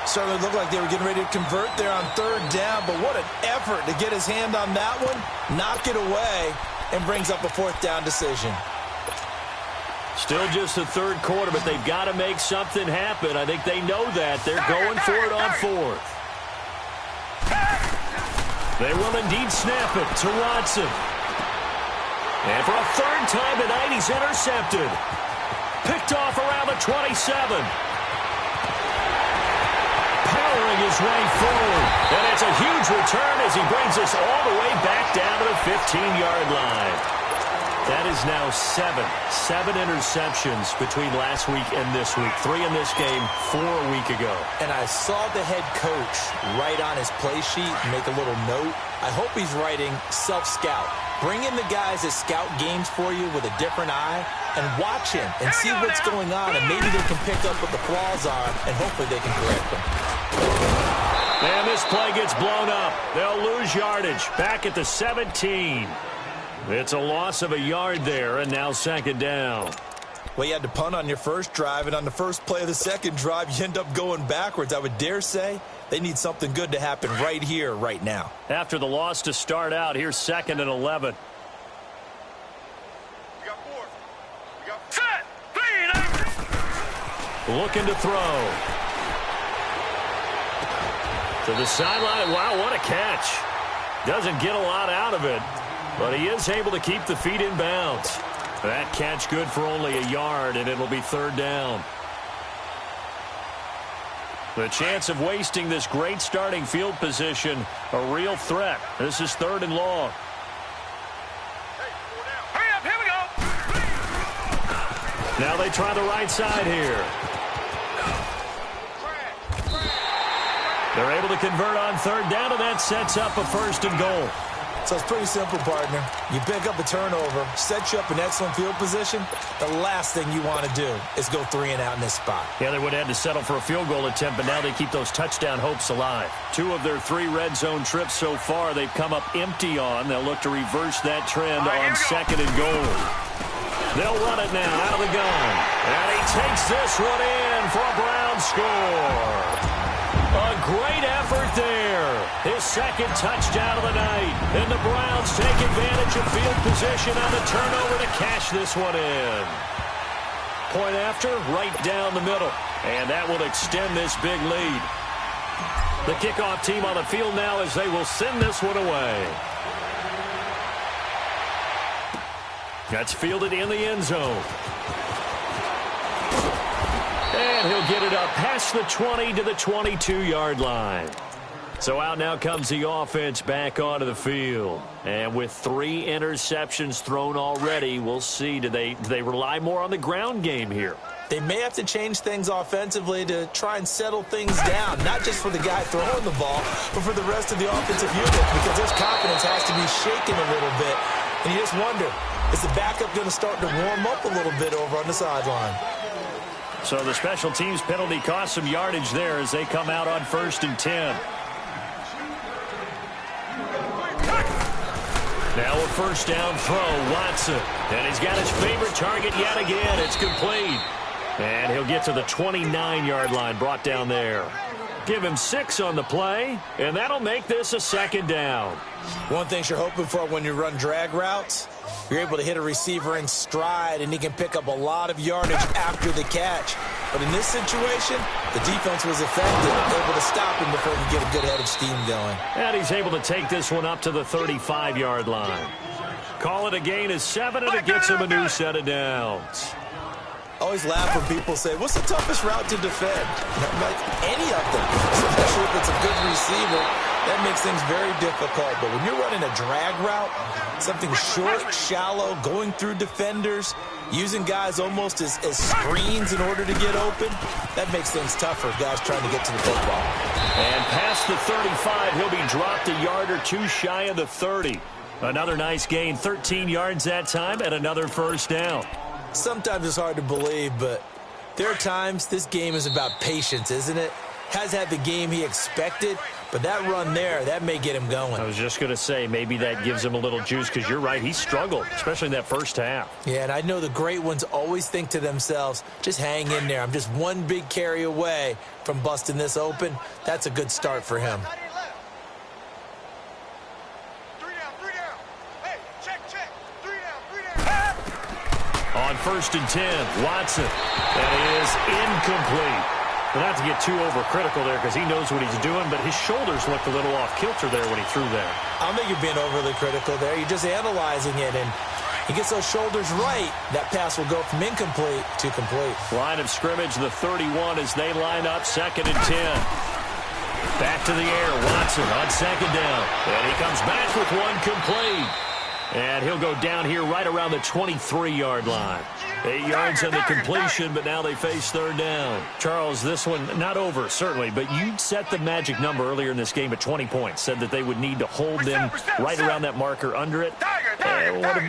Certainly looked like they were getting ready to convert there on third down, but what an effort to get his hand on that one, knock it away, and brings up a fourth down decision. Still just the third quarter, but they've got to make something happen. I think they know that. They're going for it on fourth. They will indeed snap it to Watson. And for a third time tonight, he's intercepted. Picked off around the 27. Powering his way forward. And it's a huge return as he brings us all the way back down to the 15-yard line. That is now seven interceptions between last week and this week. 3 in this game, 4 a week ago. And I saw the head coach write on his play sheet, make a little note. I hope he's writing self-scout. Bring in the guys that scout games for you with a different eye and watch him and see what's going on, and maybe they can pick up what the flaws are, and hopefully they can correct them. And this play gets blown up. They'll lose yardage back at the 17. It's a loss of a yard there, and now second down. Well, you had to punt on your first drive, and on the first play of the second drive, you end up going backwards. I would dare say they need something good to happen right here, right now. After the loss to start out, here's 2nd and 11. Set! Clean! Looking to throw. To the sideline. Wow, what a catch. Doesn't get a lot out of it, but he is able to keep the feet in bounds. That catch good for only a yard, and it'll be third down. The chance of wasting this great starting field position, a real threat. This is 3rd and long. Hurry up, here we go! Now they try the right side here. They're able to convert on third down, and that sets up a 1st and goal. So it's pretty simple, partner. You pick up a turnover, set you up in excellent field position. The last thing you want to do is go 3 and out in this spot. Yeah, they would have had to settle for a field goal attempt, but now they keep those touchdown hopes alive. 2 of their 3 red zone trips so far, they've come up empty on. They'll look to reverse that trend on 2nd and goal. They'll run it now out of the gun. And he takes this one in for a Brown score. A great effort there. His 2nd touchdown of the night. And the Browns take advantage of field position on the turnover to cash this one in. Point after, right down the middle. And that will extend this big lead. The kickoff team on the field now as they will send this one away. That's fielded in the end zone. And he'll get it up past the 20 to the 22-yard line. So out now comes the offense back onto the field. And with 3 interceptions thrown already, we'll see. Do they rely more on the ground game here? They may have to change things offensively to try and settle things down, not just for the guy throwing the ball, but for the rest of the offensive unit, because his confidence has to be shaken a little bit. And you just wonder, is the backup going to start to warm up a little bit over on the sideline? So the special teams penalty cost some yardage there as they come out on 1st and 10. Now a 1st down throw, Watson. And he's got his favorite target yet again. It's complete. And he'll get to the 29-yard line, brought down there. Give him 6 on the play, and that'll make this a 2nd down. One thing you're hoping for when you run drag routes, you're able to hit a receiver in stride, and he can pick up a lot of yardage after the catch. But in this situation, the defense was effective, able to stop him before he could get a good head of steam going. And he's able to take this one up to the 35-yard line. Call it a gain of 7, and it gets him a new set of downs. I always laugh when people say, what's the toughest route to defend? Like any of them, especially if it's a good receiver. That makes things very difficult. But when you're running a drag route, something short, shallow, going through defenders, using guys almost as screens in order to get open, that makes things tougher, guys trying to get to the football. And past the 35, he'll be dropped a yard or 2 shy of the 30. Another nice gain, 13 yards that time, and another 1st down. Sometimes it's hard to believe, but there are times this game is about patience, isn't it? has had the game he expected, but that run there, that may get him going. I was just going to say, maybe that gives him a little juice, because you're right, he struggled, especially in that first half. Yeah, and I know the great ones always think to themselves, just hang in there. I'm just one big carry away from busting this open. That's a good start for him. On 1st and 10, Watson. That is incomplete. But not to get too overcritical there, because he knows what he's doing, but his shoulders looked a little off kilter there when he threw there. I don't think you're being overly critical there. You're just analyzing it, and he gets those shoulders right. That pass will go from incomplete to complete. Line of scrimmage, the 31 as they line up 2nd and 10. Back to the air, Watson on 2nd down. And he comes back with one complete. And he'll go down here right around the 23-yard line. 8 yards on the completion, but now they face 3rd down. Charles, this one not over, certainly, but you set the magic number earlier in this game at 20 points. Said that they would need to hold them right around that marker under it.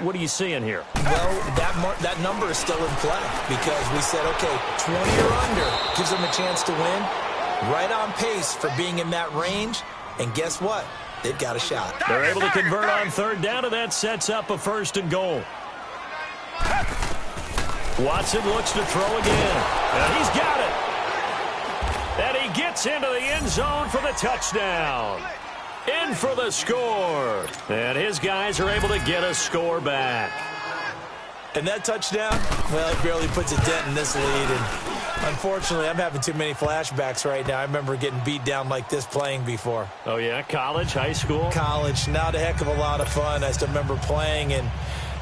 What are you seeing here? Well, that number is still in play, because we said, okay, 20 or under gives them a chance to win. Right on pace for being in that range. And guess what? They've got a shot. They're able to convert on 3rd down, and that sets up a 1st and goal. Watson looks to throw again. And he's got it. And he gets into the end zone for the touchdown. In for the score. And his guys are able to get a score back. And that touchdown, well, it barely puts a dent in this lead. And unfortunately, I'm having too many flashbacks right now. I remember getting beat down like this playing before. Oh, yeah? College, high school? College. Not a heck of a lot of fun. I still remember playing and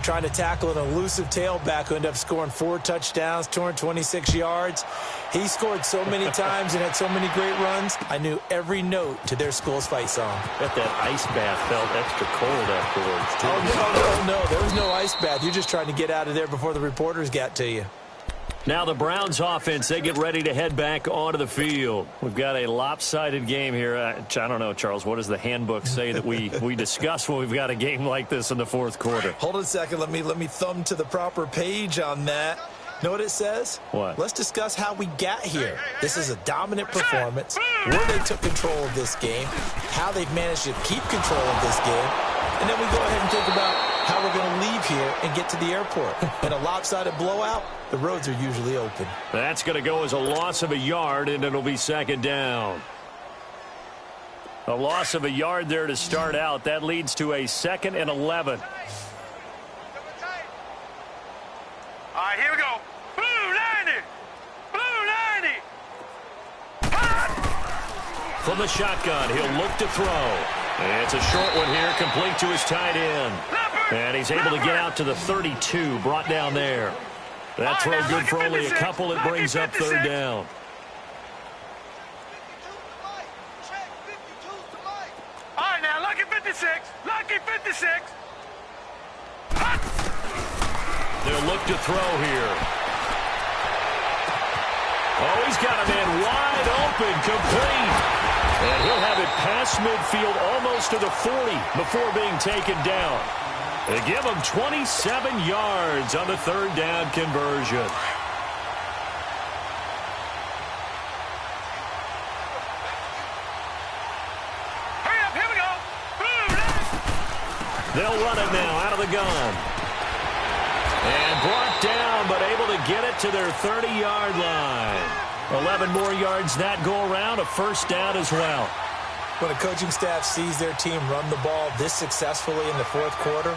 trying to tackle an elusive tailback who ended up scoring 4 touchdowns, 226 yards. He scored so many times and had so many great runs, I knew every note to their school's fight song. Bet that ice bath felt extra cold afterwards, too. Oh, no. There was no ice bath. You're just trying to get out of there before the reporters got to you. Now the Browns offense, they get ready to head back onto the field. We've got a lopsided game here. I don't know, Charles, what does the handbook say that we discuss when we've got a game like this in the 4th quarter? Hold on a second. Let me thumb to the proper page on that. Know what it says? What? Let's discuss how we got here. This is a dominant performance, where they took control of this game, how they've managed to keep control of this game, and then we go ahead and think about how we're going to leave here and get to the airport. In a lopsided blowout, the roads are usually open. That's going to go as a loss of a yard, and it'll be 2nd down. A loss of a yard there to start out. That leads to a 2nd and 11. All right, here we go. Blue 90. Blue 90. From the shotgun, he'll look to throw. It's a short one here, complete to his tight end. And he's able to get out to the 32, brought down there. That throw good for only a couple. It brings up 3rd down. All right, now, lucky 56. Lucky 56. They'll look to throw here. Oh, he's got a man wide open, complete. And he'll have it past midfield, almost to the 40, before being taken down. They give him 27 yards on the 3rd down conversion. Hurry up, here we go. They'll run it now out of the gun. And brought down, but able to get it to their 30-yard line. 11 more yards that go around, a 1st down as well. When a coaching staff sees their team run the ball this successfully in the 4th quarter,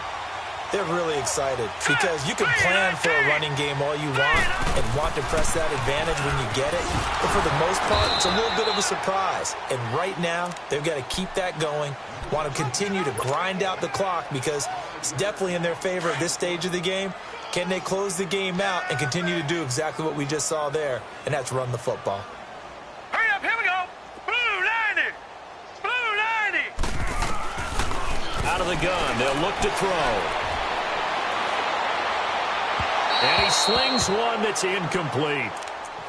they're really excited, because you can plan for a running game all you want and want to press that advantage when you get it. But for the most part, it's a little bit of a surprise. And right now, they've got to keep that going, want to continue to grind out the clock, because it's definitely in their favor at this stage of the game. Can they close the game out and continue to do exactly what we just saw there, and that's run the football? Hurry up, here we go. Blue 90. Blue 90. Out of the gun, they'll look to throw. And he slings one that's incomplete.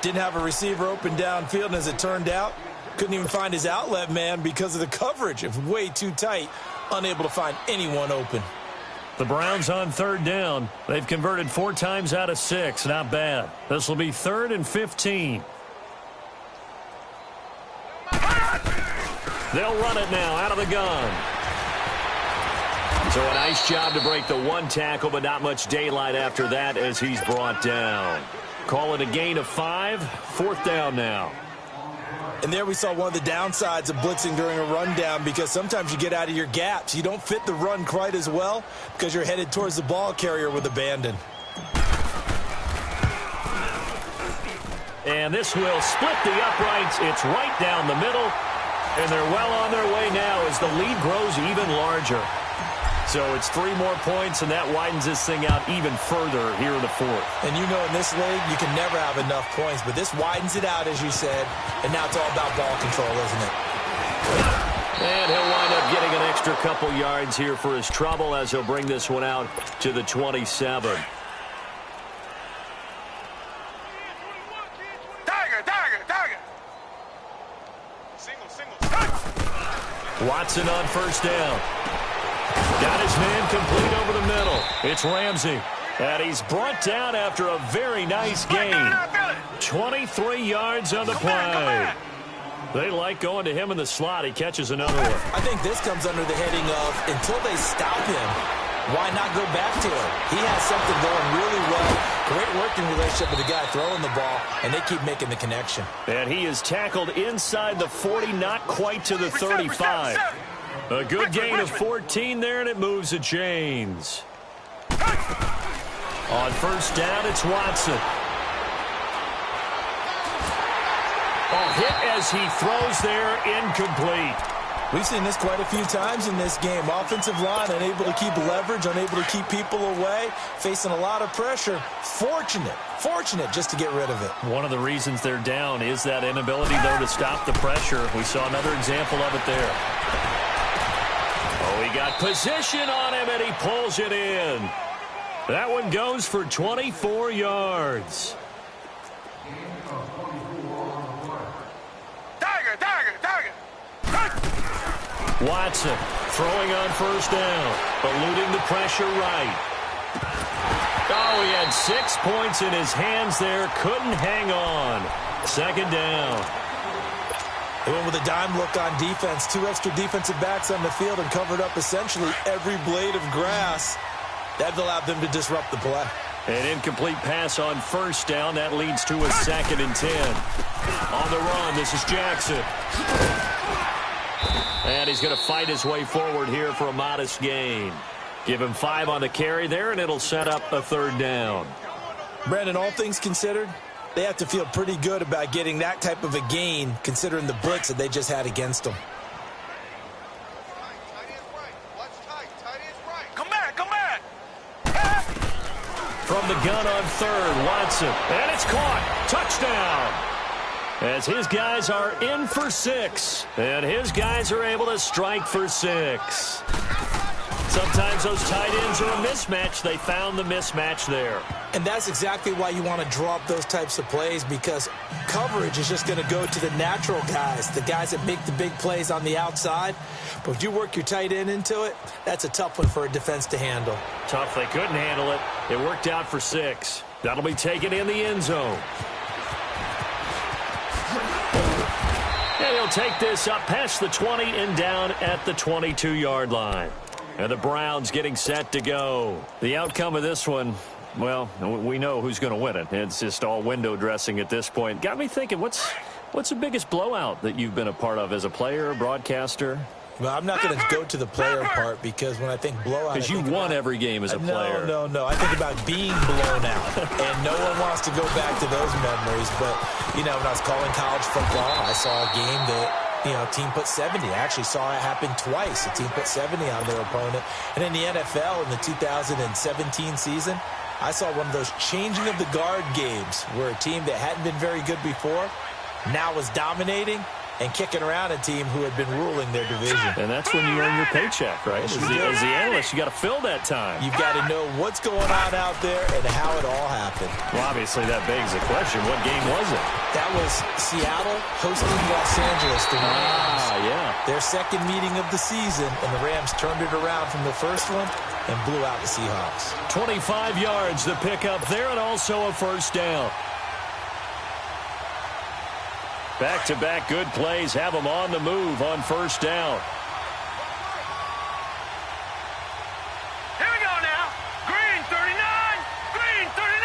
Didn't have a receiver open downfield, and as it turned out, couldn't even find his outlet man because of the coverage. It was way too tight, unable to find anyone open. The Browns on 3rd down. They've converted 4 times out of 6. Not bad. This will be 3rd and 15. They'll run it now out of the gun. So a nice job to break the one tackle, but not much daylight after that as he's brought down. Call it a gain of 5. 4th down now. And there we saw one of the downsides of blitzing during a rundown, because sometimes you get out of your gaps. You don't fit the run quite as well because you're headed towards the ball carrier with abandon. And this will split the uprights. It's right down the middle. And they're well on their way now as the lead grows even larger. So it's 3 more points, and that widens this thing out even further here in the 4th. And you know in this league, you can never have enough points, but this widens it out, as you said, and now it's all about ball control, isn't it? And he'll wind up getting an extra couple yards here for his trouble as he'll bring this one out to the 27. Tiger. Watson on 1st down. Got his man complete over the middle. It's Ramsey. And he's brought down after a very nice gain. 23 yards on the play. They like going to him in the slot. He catches another one. I think this comes under the heading of, until they stop him, why not go back to him? He has something going really well. Great working relationship with the guy throwing the ball, and they keep making the connection. And he is tackled inside the 40, not quite to the 35. A good gain of 14 there, and it moves the chains. On 1st down, it's Watson. A hit as he throws there, incomplete. We've seen this quite a few times in this game. Offensive line unable to keep leverage, unable to keep people away, facing a lot of pressure. Fortunate just to get rid of it. One of the reasons they're down is that inability, though, to stop the pressure. We saw another example of it there. Oh, he got position on him, and he pulls it in. That one goes for 24 yards. Watson throwing on 1st down, eluding the pressure right. Oh, he had 6 points in his hands there, couldn't hang on. 2nd down. They went with a dime look on defense. 2 extra defensive backs on the field and covered up essentially every blade of grass. That allowed them to disrupt the play. An incomplete pass on 1st down. That leads to a 2nd and 10. On the run, this is Jackson. And he's going to fight his way forward here for a modest gain. Give him 5 on the carry there, and it'll set up a 3rd down. Brandon, all things considered, they have to feel pretty good about getting that type of a gain, considering the blitz that they just had against them. Come back. From the gun on 3rd, Watson. And it's caught. Touchdown. As his guys are in for 6. And his guys are able to strike for 6. Sometimes those tight ends are a mismatch. They found the mismatch there. And that's exactly why you want to draw up those types of plays, because coverage is just going to go to the natural guys, the guys that make the big plays on the outside. But if you work your tight end into it, that's a tough one for a defense to handle. Tough. They couldn't handle it. It worked out for 6. That'll be taken in the end zone. And he'll take this up past the 20 and down at the 22-yard line. And the Browns getting set to go. The outcome of this one, well, we know who's going to win it. It's just all window dressing at this point. Got me thinking, what's the biggest blowout that you've been a part of as a player, broadcaster? Well, I'm not going to go to the player part, because when I think blowout, because you won every game as a player. No. I think about being blown out, and no one wants to go back to those memories. But, you know, when I was calling college football, I saw a game that, you know, a team put 70. I actually saw it happen twice. A team put 70 on their opponent. And in the NFL in the 2017 season, I saw one of those changing of the guard games where a team that hadn't been very good before now was dominating and kicking around a team who had been ruling their division. And that's when you earn your paycheck, right? As the analyst, you got to fill that time. You've got to know what's going on out there and how it all happened. Well, obviously that begs the question, what game was it? That was Seattle hosting Los Angeles, the Rams. Yeah. Their second meeting of the season, and the Rams turned it around from the first one and blew out the Seahawks. 25 yards to pick up there, and also a 1st down. Back-to-back good plays have them on the move on first down. Here we go now. Green 39. Green 39.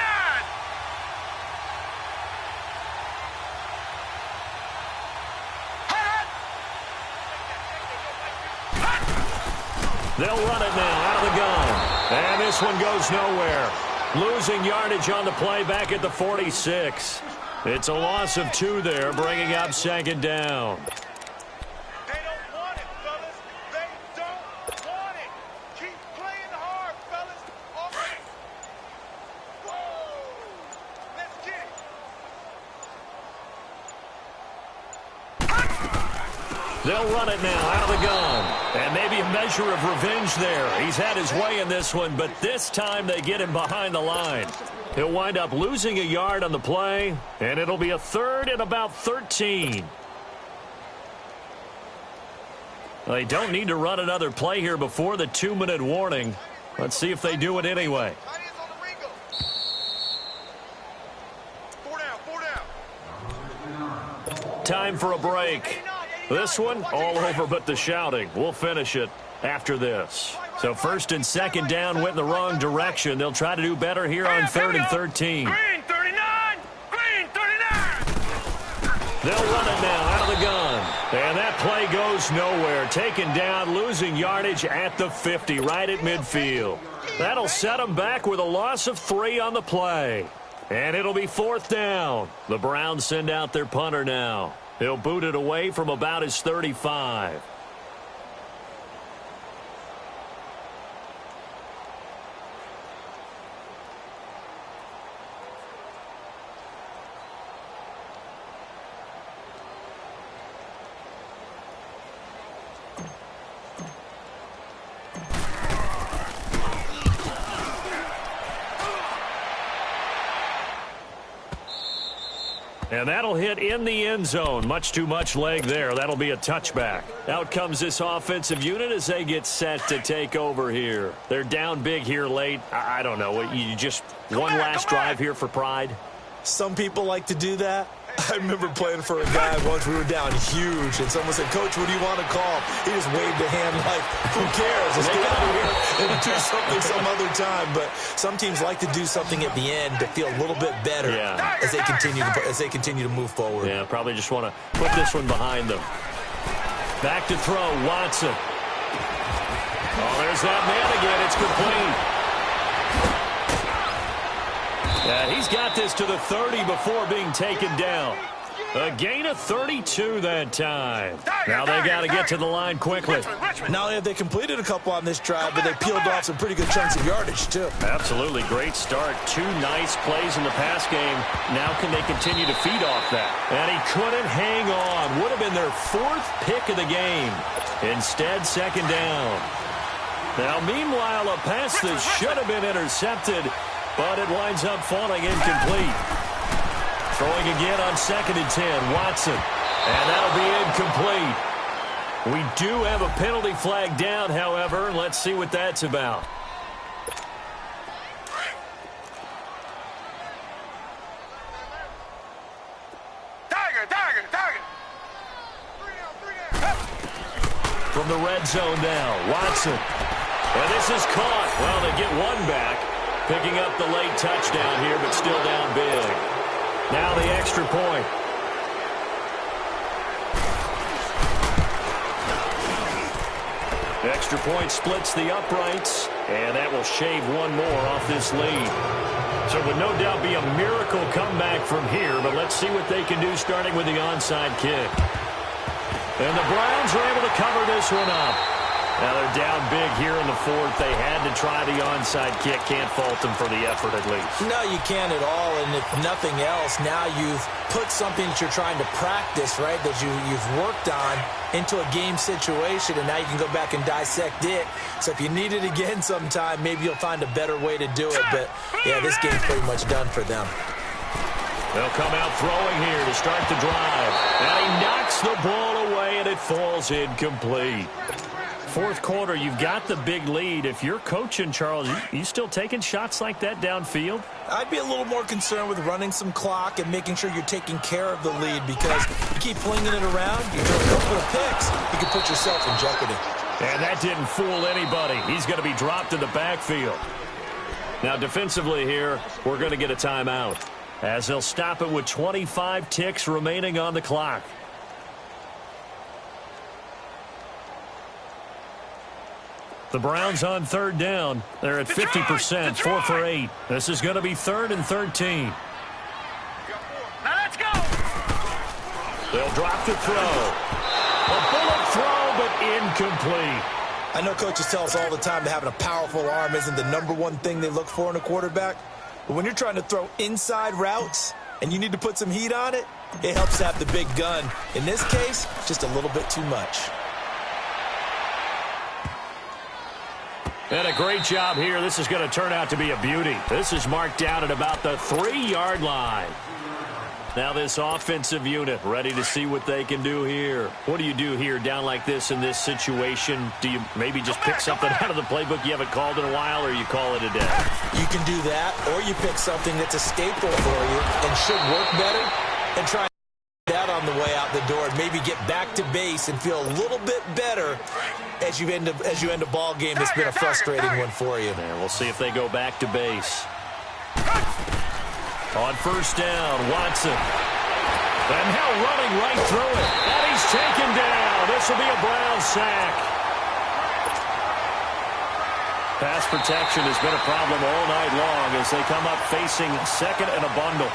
They'll run it now out of the gun. And this one goes nowhere. Losing yardage on the play back at the 46. It's a loss of 2 there, bringing up second down. They don't want it, fellas. They don't want it. Keep playing hard, fellas. Okay. Whoa. Let's get it. They'll run it now out of the gun. And maybe a measure of revenge there. He's had his way in this one, but this time they get him behind the line. He'll wind up losing a yard on the play, and it'll be a 3rd and about 13. They don't need to run another play here before the 2-minute warning. Let's see if they do it anyway. 4 down. Time for a break. This one, all over but the shouting. We'll finish it after this. So 1st and 2nd down went in the wrong direction. They'll try to do better here on 3rd and 13. Green 39. Green 39. They'll run it now out of the gun. And that play goes nowhere. Taken down, losing yardage at the 50, right at midfield. That'll set them back with a loss of 3 on the play. And it'll be 4th down. The Browns send out their punter now. He'll boot it away from about his 35. And that'll hit in the end zone. Much too much leg there. That'll be a touchback. Out comes this offensive unit as they get set to take over here. They're down big here late. I don't know. You just one last drive here for pride? Some people like to do that. I remember playing for a guy once. We were down huge, and someone said, "Coach, what do you want to call?" He just waved a hand like, "Who cares? Let's get out of here and do something some other time." But some teams like to do something at the end to feel a little bit better as they continue to move forward. Yeah, probably just want to put this one behind them. Back to throw, Watson. Oh, there's that man again. It's complete. Yeah, he's got this to the 30 before being taken down. A gain of 32 that time. Now they got to get to the line quickly. Not only have they completed a couple on this drive, but they peeled off some pretty good chunks of yardage, too. Absolutely. Great start. 2 nice plays in the pass game. Now can they continue to feed off that? And he couldn't hang on. Would have been their 4th pick of the game. Instead, 2nd down. Now, meanwhile, a pass that should have been intercepted, but it winds up falling incomplete. Throwing again on 2nd and 10, Watson. And that'll be incomplete. We do have a penalty flag down, however. Let's see what that's about. Target. From the red zone now, Watson. And this is caught. Well, they get one back. Picking up the late touchdown here, but still down big. Now the extra point. Extra point splits the uprights, and that will shave one more off this lead. So it would no doubt be a miracle comeback from here, but let's see what they can do starting with the onside kick. And the Browns are able to cover this one up. Now they're down big here in the 4th. They had to try the onside kick. Can't fault them for the effort at least. No, you can't at all. And if nothing else, now you've put something that you're trying to practice, right, that you've worked on into a game situation, and now you can go back and dissect it. So if you need it again sometime, maybe you'll find a better way to do it. But, yeah, this game's pretty much done for them. They'll come out throwing here to start the drive. And he knocks the ball away, and it falls incomplete. fourth quarter. You've got the big lead. If you're coaching, Charles, you still taking shots like that downfield? I'd be a little more concerned with running some clock and making sure you're taking care of the lead, because you keep flinging it around, you throw a couple of picks, you can put yourself in jeopardy. And that didn't fool anybody. He's going to be dropped in the backfield. Now, defensively here, we're going to get a timeout, as they'll stop it with 25 ticks remaining on the clock. The Browns on third down. They're at 50%, 4 for 8. This is going to be 3rd and 13. Now let's go. They'll drop the throw. A bullet throw, but incomplete. I know coaches tell us all the time that having a powerful arm isn't the #1 thing they look for in a quarterback. But when you're trying to throw inside routes and you need to put some heat on it, it helps to have the big gun. In this case, just a little bit too much. And a great job here. This is going to turn out to be a beauty. This is marked down at about the 3-yard line. Now this offensive unit ready to see what they can do here. What do you do here down like this in this situation? Do you maybe just pick something out of the playbook you haven't called in a while, or you call it a day? You can do that, or you pick something that's a staple for you and should work better, and try that on the way out the door, and maybe get back to base and feel a little bit better as you end a ball game that's been a frustrating one for you. And we'll see if they go back to base. On first down, Watson. And now running right through it. And he's taken down. This will be a Brown sack. Pass protection has been a problem all night long as they come up facing second and a bundle.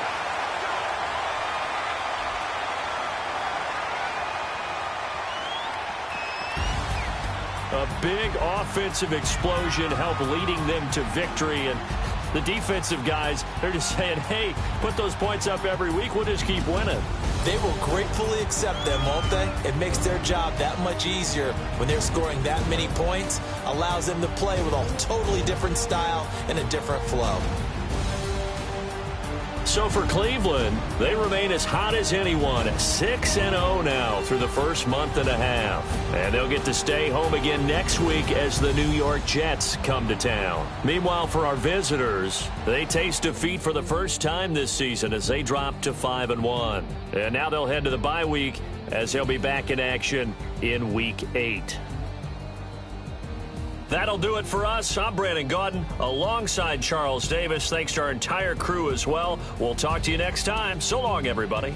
A big offensive explosion helped leading them to victory, and the defensive guys, they're just saying, hey, put those points up every week, we'll just keep winning. They will gratefully accept them, won't they? It makes their job that much easier when they're scoring that many points, allows them to play with a totally different style and a different flow. So for Cleveland, they remain as hot as anyone, 6-0 now through the first month and a half. And they'll get to stay home again next week as the New York Jets come to town. Meanwhile, for our visitors, they taste defeat for the first time this season as they drop to 5-1. And now they'll head to the bye week as they'll be back in action in Week 8. That'll do it for us. I'm Brandon Gaudin alongside Charles Davis. Thanks to our entire crew as well. We'll talk to you next time. So long, everybody.